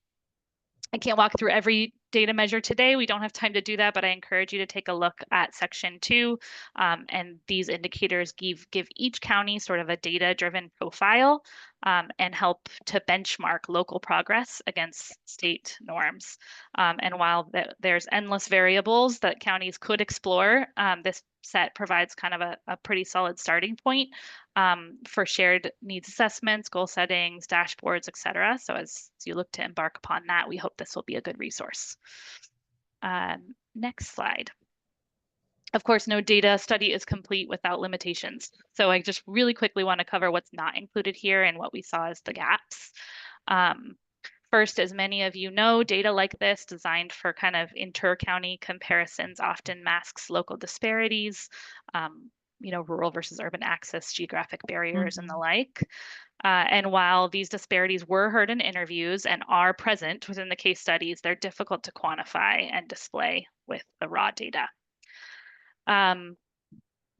I can't walk through every data measure today. We don't have time to do that, but I encourage you to take a look at section 2. And these indicators give each county sort of a data-driven profile and help to benchmark local progress against state norms. And while there's endless variables that counties could explore, this set provides kind of a pretty solid starting point for shared needs assessments, goal settings, dashboards, et cetera. So as you look to embark upon that, we hope this will be a good resource. Next slide. Of course, no data study is complete without limitations. So I just really quickly want to cover what's not included here and what we saw as the gaps. First, as many of you know, data like this designed for kind of inter-county comparisons often masks local disparities, rural versus urban access, geographic barriers, and the like. And while these disparities were heard in interviews and are present within the case studies, they're difficult to quantify and display with the raw data.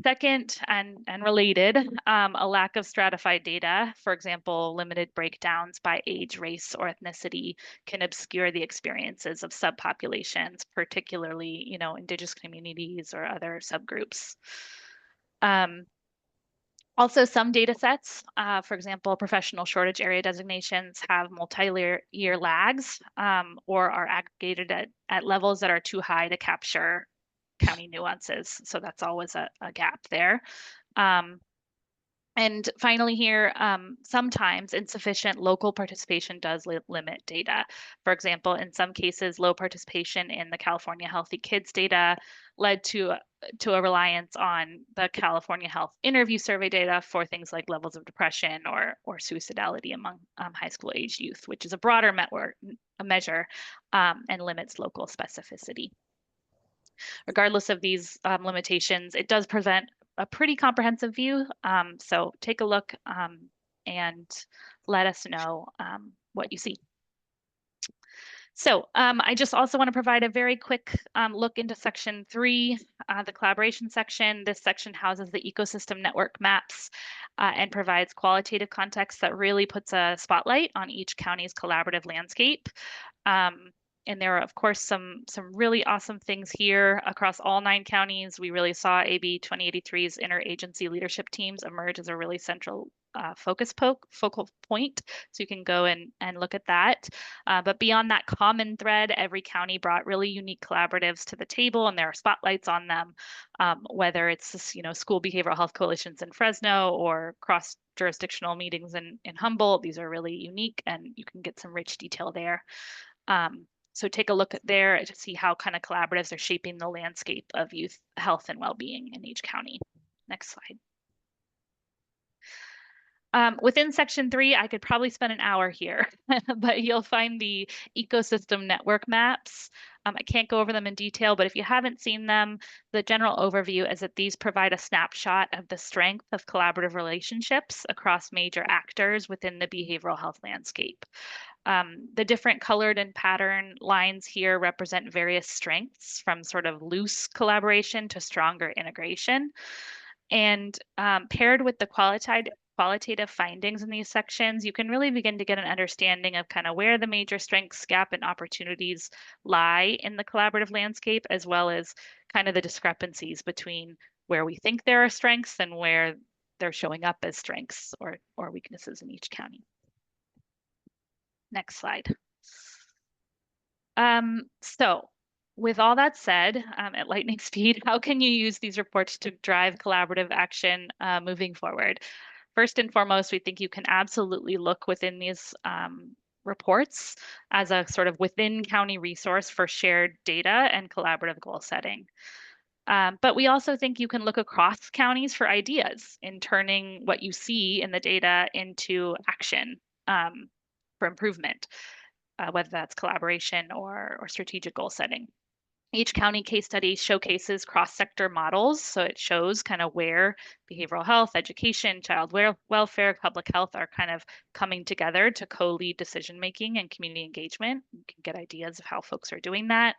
Second, and related, a lack of stratified data, for example, limited breakdowns by age, race, or ethnicity can obscure the experiences of subpopulations, particularly, indigenous communities or other subgroups. Also, some data sets, for example, professional shortage area designations have multi-year lags or are aggregated at levels that are too high to capture county nuances. So that's always a gap there. And finally here, sometimes insufficient local participation does limit data. For example, in some cases, low participation in the California Healthy Kids data led to a reliance on the California Health Interview Survey data for things like levels of depression or suicidality among high school age youth, which is a broader measure and limits local specificity. Regardless of these limitations, it does present a pretty comprehensive view. So take a look and let us know what you see. So I just also want to provide a very quick look into section 3, the collaboration section. This section houses the ecosystem network maps and provides qualitative context that really puts a spotlight on each county's collaborative landscape. And there are, of course, some really awesome things here across all 9 counties. We really saw AB 2083's interagency leadership teams emerge as a really central focal point. So you can go and look at that. But beyond that common thread, every county brought really unique collaboratives to the table, and there are spotlights on them, whether it's school behavioral health coalitions in Fresno or cross-jurisdictional meetings in Humboldt. These are really unique, and you can get some rich detail there. So take a look at there to see how kind of collaboratives are shaping the landscape of youth health and well-being in each county. Next slide. Within section 3, I could probably spend an hour here, but you'll find the ecosystem network maps. I can't go over them in detail, but if you haven't seen them, the general overview is that these provide a snapshot of the strength of collaborative relationships across major actors within the behavioral health landscape. The different colored and pattern lines here represent various strengths, from sort of loose collaboration to stronger integration. And paired with the qualitative findings in these sections, you can really begin to get an understanding of kind of where the major strengths, gap, and opportunities lie in the collaborative landscape, as well as kind of the discrepancies between where we think there are strengths and where they're showing up as strengths or weaknesses in each county. Next slide. So with all that said, at lightning speed, how can you use these reports to drive collaborative action moving forward? First and foremost, we think you can absolutely look within these reports as a sort of within county resource for shared data and collaborative goal setting. But we also think you can look across counties for ideas in turning what you see in the data into action for improvement, whether that's collaboration or strategic goal setting. Each county case study showcases cross-sector models, so it shows kind of where behavioral health, education, child welfare, public health are kind of coming together to co-lead decision-making and community engagement. You can get ideas of how folks are doing that.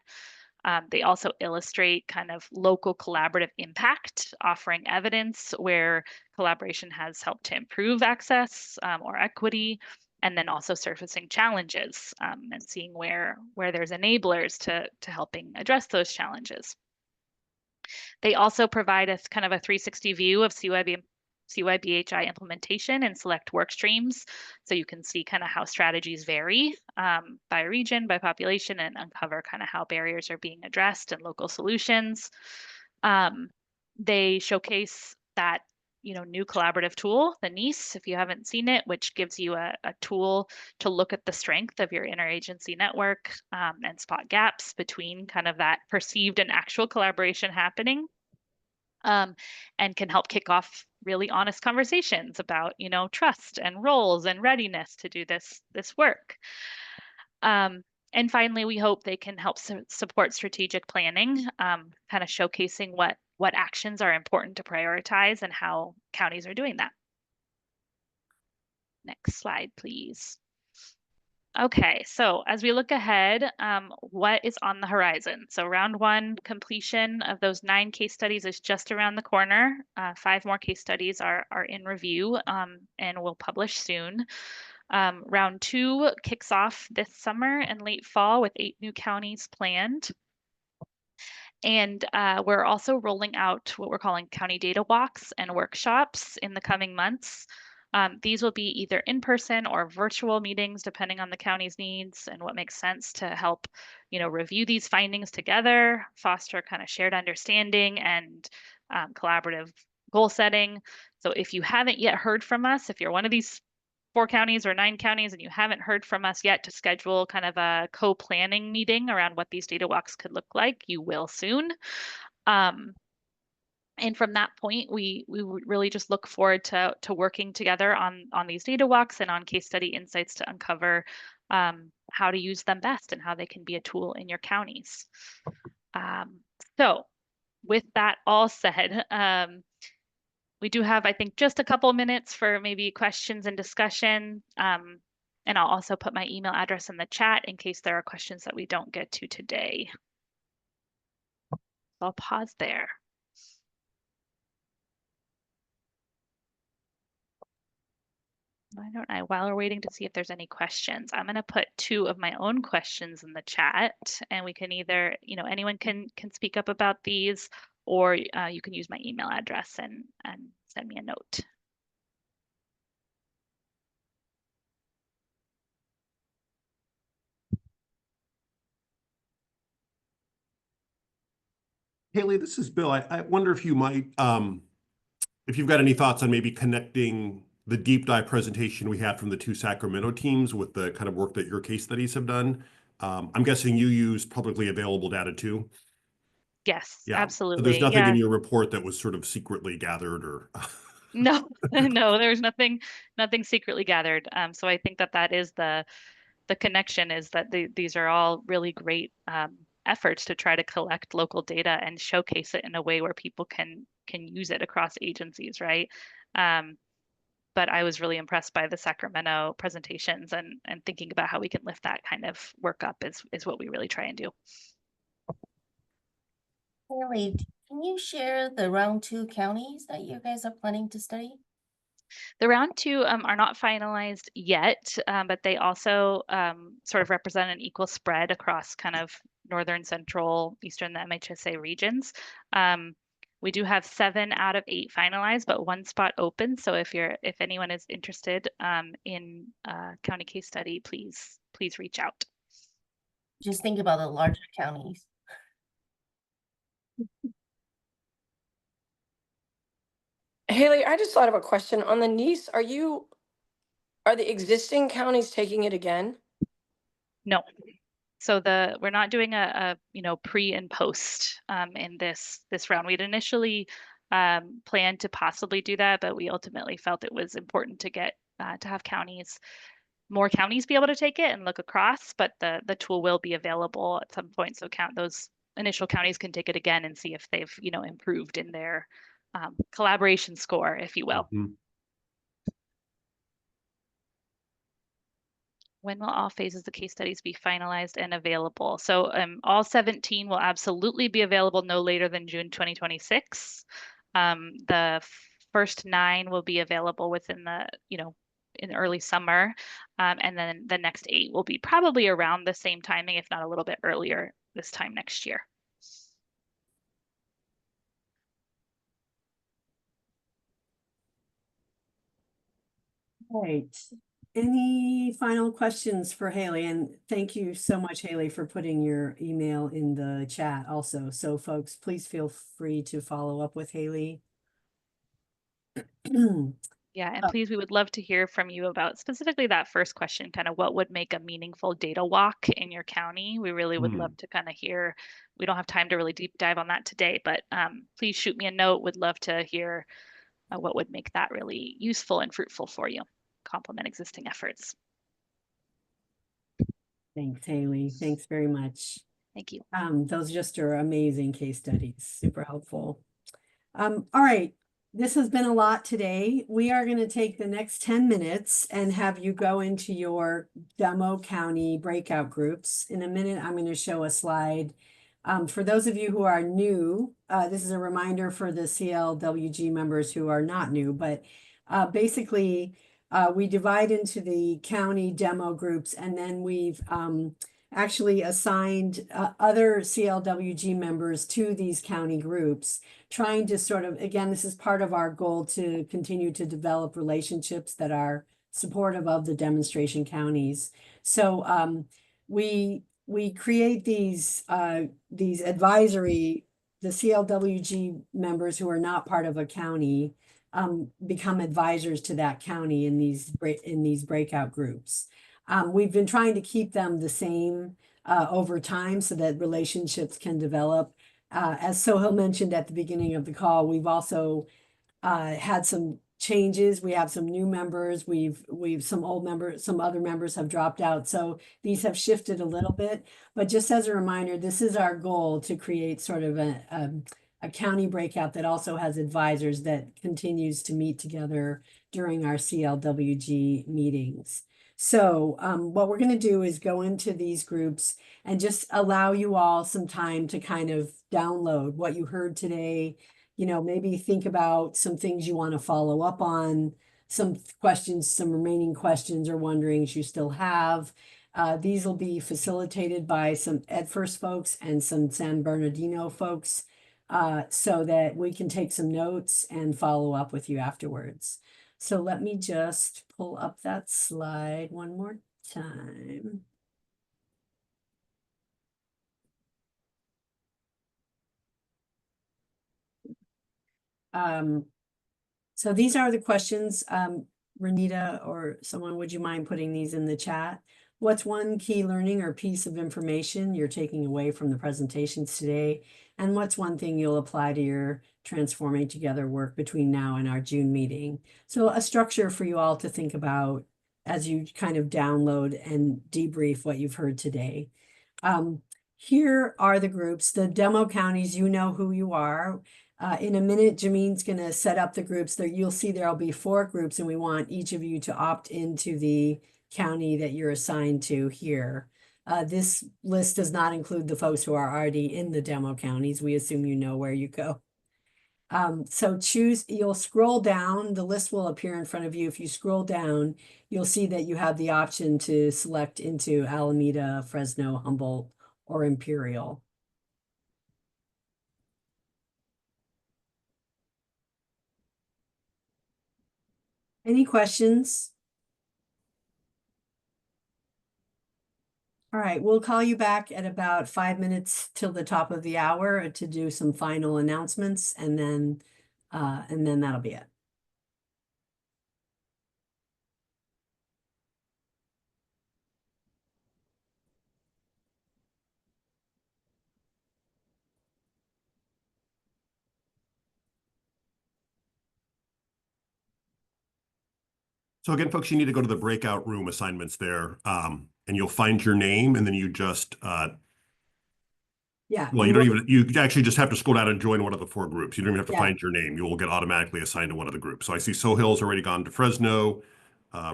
They also illustrate kind of local collaborative impact, offering evidence where collaboration has helped to improve access or equity, and then also surfacing challenges and seeing where there's enablers to helping address those challenges. They also provide us kind of a 360 view of CYBHI implementation and select work streams. So you can see kind of how strategies vary by region, by population, and uncover kind of how barriers are being addressed and local solutions. They showcase that new collaborative tool, the NICE, if you haven't seen it, which gives you a tool to look at the strength of your interagency network and spot gaps between kind of that perceived and actual collaboration happening. And can help kick off really honest conversations about, trust and roles and readiness to do this work. And finally, we hope they can help support strategic planning, kind of showcasing what actions are important to prioritize and how counties are doing that. Next slide, please. Okay, so as we look ahead, what is on the horizon? So round one completion of those 9 case studies is just around the corner. 5 more case studies are in review and will publish soon. Round 2 kicks off this summer and late fall with 8 new counties planned. And we're also rolling out what we're calling county data walks and workshops in the coming months. These will be either in-person or virtual meetings, depending on the county's needs and what makes sense to help, review these findings together, foster kind of shared understanding and collaborative goal setting. So if you haven't yet heard from us, if you're one of these 4 counties or 9 counties and you haven't heard from us yet to schedule kind of a co-planning meeting around what these data walks could look like, you will soon. And from that point, we would really just look forward to working together on these data walks and on case study insights to uncover how to use them best and how they can be a tool in your counties. So with that all said, we do have, I think, just a couple minutes for maybe questions and discussion. And I'll also put my email address in the chat in case there are questions that we don't get to today. I'll pause there. Why don't I, while we're waiting to see if there's any questions, I'm going to put 2 of my own questions in the chat, and we can either, anyone can speak up about these, or you can use my email address and send me a note. Haley, this is Bill. I wonder if you might, if you've got any thoughts on maybe connecting the deep dive presentation we had from the 2 Sacramento teams with the kind of work that your case studies have done. I'm guessing you use publicly available data too. Yes, Yeah. absolutely. So there's nothing Yeah. in your report that was sort of secretly gathered or. No, no, there's nothing secretly gathered. So I think that is the connection, is that these are all really great efforts to try to collect local data and showcase it in a way where people can use it across agencies, right? But I was really impressed by the Sacramento presentations and thinking about how we can lift that kind of work up is what we really try and do. Haley, can you share the round 2 counties that you guys are planning to study? The round 2 are not finalized yet, but they also sort of represent an equal spread across kind of northern, central, eastern, the MHSA regions. We do have 7 out of 8 finalized, but 1 spot open. So if anyone is interested in a county case study, please reach out. Just think about the larger counties. Haley, I just thought of a question on the NICE. Are the existing counties taking it again? No. So we're not doing a pre and post in this round. We'd initially planned to possibly do that, but we ultimately felt it was important to get to have more counties be able to take it and look across. But the tool will be available at some point. So those initial counties can take it again and see if they've, improved in their collaboration score, if you will. Mhm. When will all phases of the case studies be finalized and available? So all 17 will absolutely be available no later than June 2026. The first 9 will be available within the, in early summer. And then the next 8 will be probably around the same timing, if not a little bit earlier this time next year. Right. Any final questions for Haley? And thank you so much, Haley, for putting your email in the chat also. So folks, please feel free to follow up with Haley. Yeah, and please, we would love to hear from you about specifically that first question, kind of what would make a meaningful data walk in your county. We really would love to kind of hear. We don't have time to really deep dive on that today, but please shoot me a note. Would love to hear what would make that really useful and fruitful for you. Complement existing efforts. Thanks, Haley. Thanks very much. Thank you. Those just are amazing case studies, super helpful. All right, this has been a lot today. We are going to take the next 10 minutes and have you go into your demo county breakout groups. In a minute, I'm going to show a slide. For those of you who are new, this is a reminder for the CLWG members who are not new, but basically we divide into the county demo groups, and then we've actually assigned other CLWG members to these county groups, trying to sort of, again, this is part of our goal to continue to develop relationships that are supportive of the demonstration counties. So we create these advisory, the CLWG members who are not part of a county become advisors to that county in these breakout groups. We've been trying to keep them the same over time so that relationships can develop. As Sohail mentioned at the beginning of the call, we've also had some changes. We have some new members. We've some old members, some other members have dropped out. So these have shifted a little bit. But just as a reminder, this is our goal to create sort of a county breakout that also has advisors that continues to meet together during our CLWG meetings. So what we're going to do is go into these groups and just allow you all some time to kind of download what you heard today. Maybe think about some things you want to follow up on, some questions, some remaining questions or wonderings you still have. These will be facilitated by some EdFirst folks and some San Bernardino folks so that we can take some notes and follow up with you afterwards. So let me just pull up that slide one more time. So these are the questions. Renita or someone, would you mind putting these in the chat? What's one key learning or piece of information you're taking away from the presentations today? And what's one thing you'll apply to your transforming together work between now and our June meeting? So a structure for you all to think about as you kind of download and debrief what you've heard today. Here are the groups, the demo counties, you know who you are. In a minute, Jameen's going to set up the groups. There, you'll see there'll be 4 groups, and we want each of you to opt into the county that you're assigned to here. This list does not include the folks who are already in the demo counties. We assume you know where you go. So you'll scroll down, the list will appear in front of you. If you scroll down, you'll see that you have the option to select into Alameda, Fresno, Humboldt, or Imperial. Any questions? All right, we'll call you back at about 5 minutes till the top of the hour to do some final announcements, and then that'll be it. So again, folks, you need to go to the breakout room assignments there, and you'll find your name, and then you just Yeah. Well, and you actually just have to scroll down and join one of the 4 groups. You don't even have to Yeah. find your name. You will get automatically assigned to one of the groups. So I see Sohail's already gone to Fresno.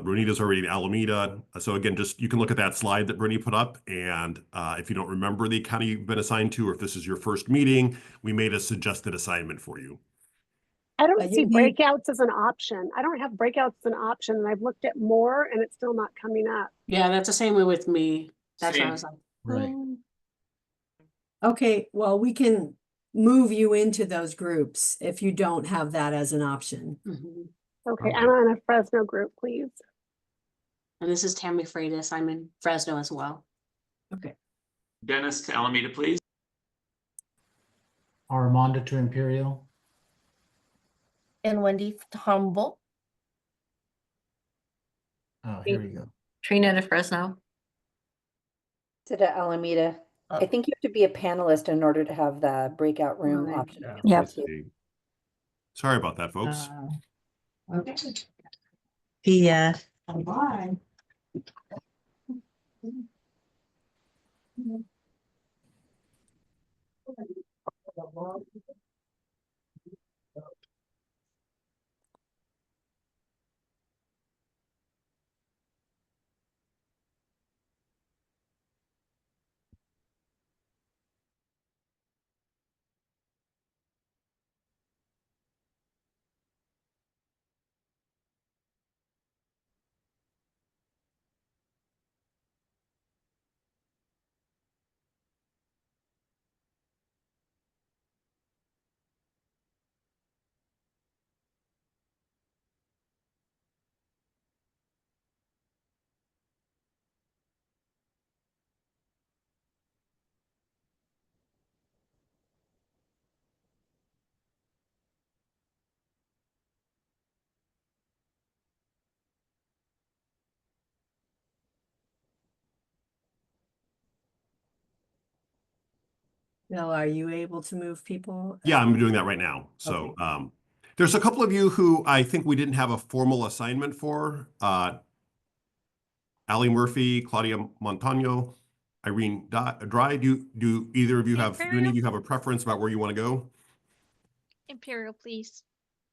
Brunita's already in Alameda. So again, just you can look at that slide that Bruni put up. And if you don't remember the county you've been assigned to, or if this is your first meeting, we made a suggested assignment for you. I don't see you- breakouts as an option. I don't have breakouts as an option, and I've looked at more and it's still not coming up. Yeah, that's the same way with me. That's why I Same. was like, Right. Okay, well, we can move you into those groups if you don't have that as an option. Okay, Okay. I'm on a Fresno group, please. and this is Tammy Freitas. I'm in Fresno as well. Okay. Dennis to Alameda, please. Armando to Imperial. And Wendy to Humboldt. Oh, here we go. Trina to Fresno. To Alameda. I think you have to be a panelist in order to have the breakout room option. Yep. Sorry about that, folks. Okay. Pia. Bye. Bill, are you able to move people? Yeah, I'm doing that right now. So there's a couple of you who I think we didn't have a formal assignment for. Ali Murphy, Claudia Montano, Irene Dry. Do either of you have, do any of you have a preference about where you want to go? Imperial, please.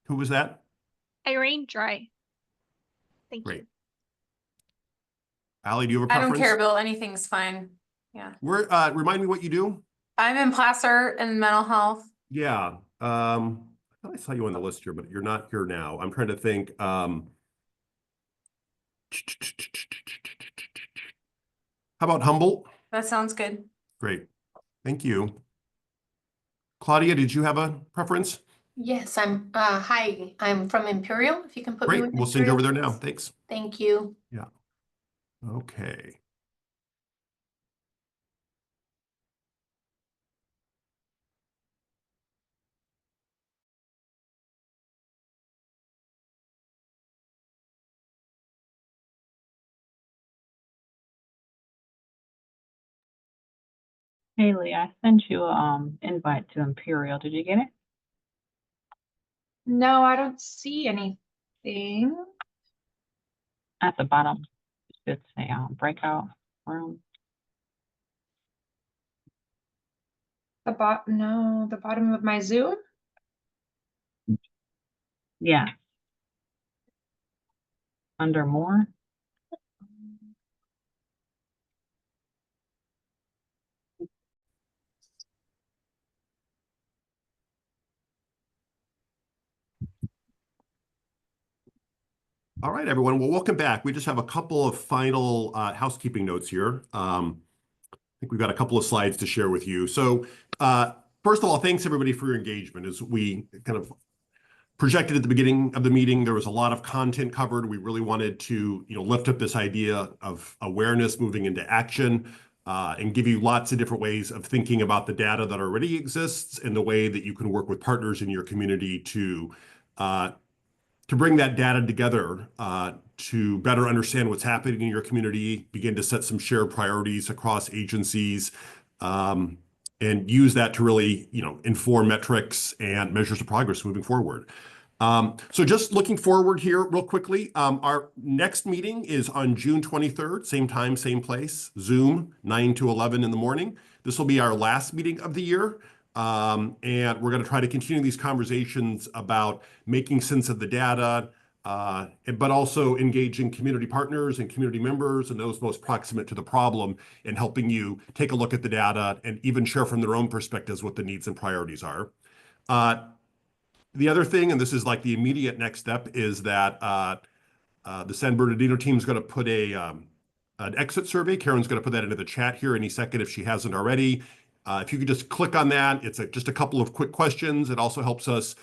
Who was that? Irene Dry. Thank Great. you. Ali, do you have a I preference? don't care, Bill. Anything's fine. Yeah. Where, remind me what you do? I'm in Placer in mental health. Yeah. I thought I saw you on the list here, but you're not here now. I'm trying to think. How about Humboldt? That sounds good. Great. Thank you. Claudia, did you have a preference? Yes, hi, I'm from Imperial. If you can put me Great. with We'll send you over there Imperial, now. please. Thanks. Thank you. Yeah. Okay. Haley, I sent you invite to Imperial. Did you get it? No, I don't see anything. At the bottom, it should say breakout room. The bottom of my Zoom. Yeah. Under more. All right, everyone. Well, welcome back. We just have a couple of final housekeeping notes here. I think we've got a couple of slides to share with you. So first of all, thanks everybody for your engagement. As we kind of projected at the beginning of the meeting, there was a lot of content covered. We really wanted to, lift up this idea of awareness moving into action and give you lots of different ways of thinking about the data that already exists and the way that you can work with partners in your community to bring that data together to better understand what's happening in your community, begin to set some shared priorities across agencies, and use that to really, inform metrics and measures of progress moving forward. So just looking forward here real quickly, our next meeting is on June 23rd, same time, same place, Zoom, 9 to 11 in the morning. This will be our last meeting of the year. And we're going to try to continue these conversations about making sense of the data, but also engaging community partners and community members and those most proximate to the problem and helping you take a look at the data and even share from their own perspectives what the needs and priorities are. The other thing, and this is like the immediate next step, is that the San Bernardino team is going to put an exit survey. Karen's going to put that into the chat here any second if she hasn't already. If you could just click on that, it's just a couple of quick questions. It also helps us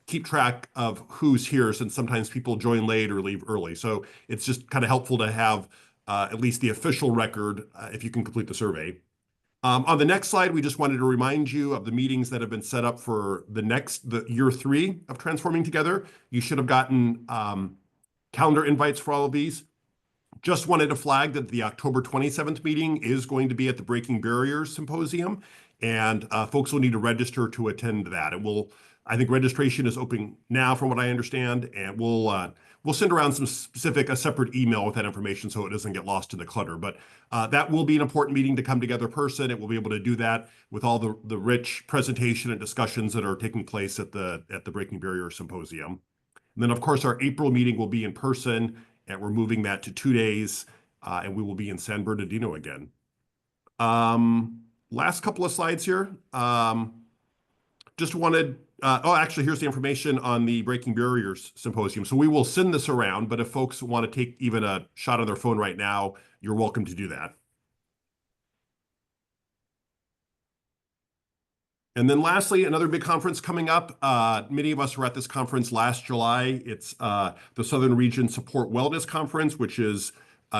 keep track of who's here since sometimes people join late or leave early. So it's just kind of helpful to have at least the official record if you can complete the survey. On the next slide, we just wanted to remind you of the meetings that have been set up for the year 3 of Transforming Together. You should have gotten calendar invites for all of these. Just wanted to flag that the October 27th meeting is going to be at the Breaking Barriers Symposium, and folks will need to register to attend that. I think registration is open now from what I understand, and we'll send around a separate email with that information so it doesn't get lost in the clutter. But that will be an important meeting to come together in person. It will be able to do that with all the rich presentation and discussions that are taking place at the Breaking Barriers Symposium. And then, of course, our April meeting will be in person, and we're moving that to 2 days, and we will be in San Bernardino again. Last couple of slides here. Just wanted, actually, here's the information on the Breaking Barriers Symposium. So we will send this around, but if folks want to take even a shot on their phone right now, you're welcome to do that. And then lastly, another big conference coming up. Many of us were at this conference last July. It's the Southern Region Support Wellness Conference, which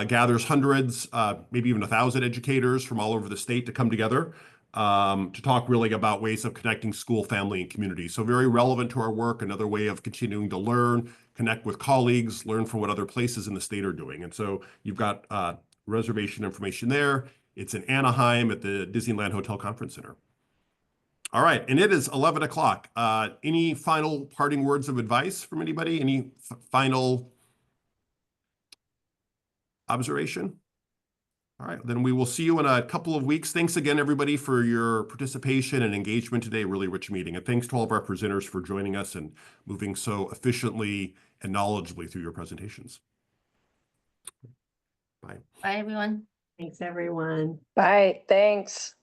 gathers hundreds, maybe even 1,000 educators from all over the state to come together to talk really about ways of connecting school, family, and community. So very relevant to our work, another way of continuing to learn, connect with colleagues, learn from what other places in the state are doing. And so you've got reservation information there. It's in Anaheim at the Disneyland Hotel Conference Center. All right, and it is 11 o'clock. Any final parting words of advice from anybody? Any final observation? All right, then we will see you in a couple of weeks. Thanks again, everybody, for your participation and engagement today. Really rich meeting. And thanks to all of our presenters for joining us and moving so efficiently and knowledgeably through your presentations. Bye. Bye, everyone. Thanks, everyone. Bye. Thanks.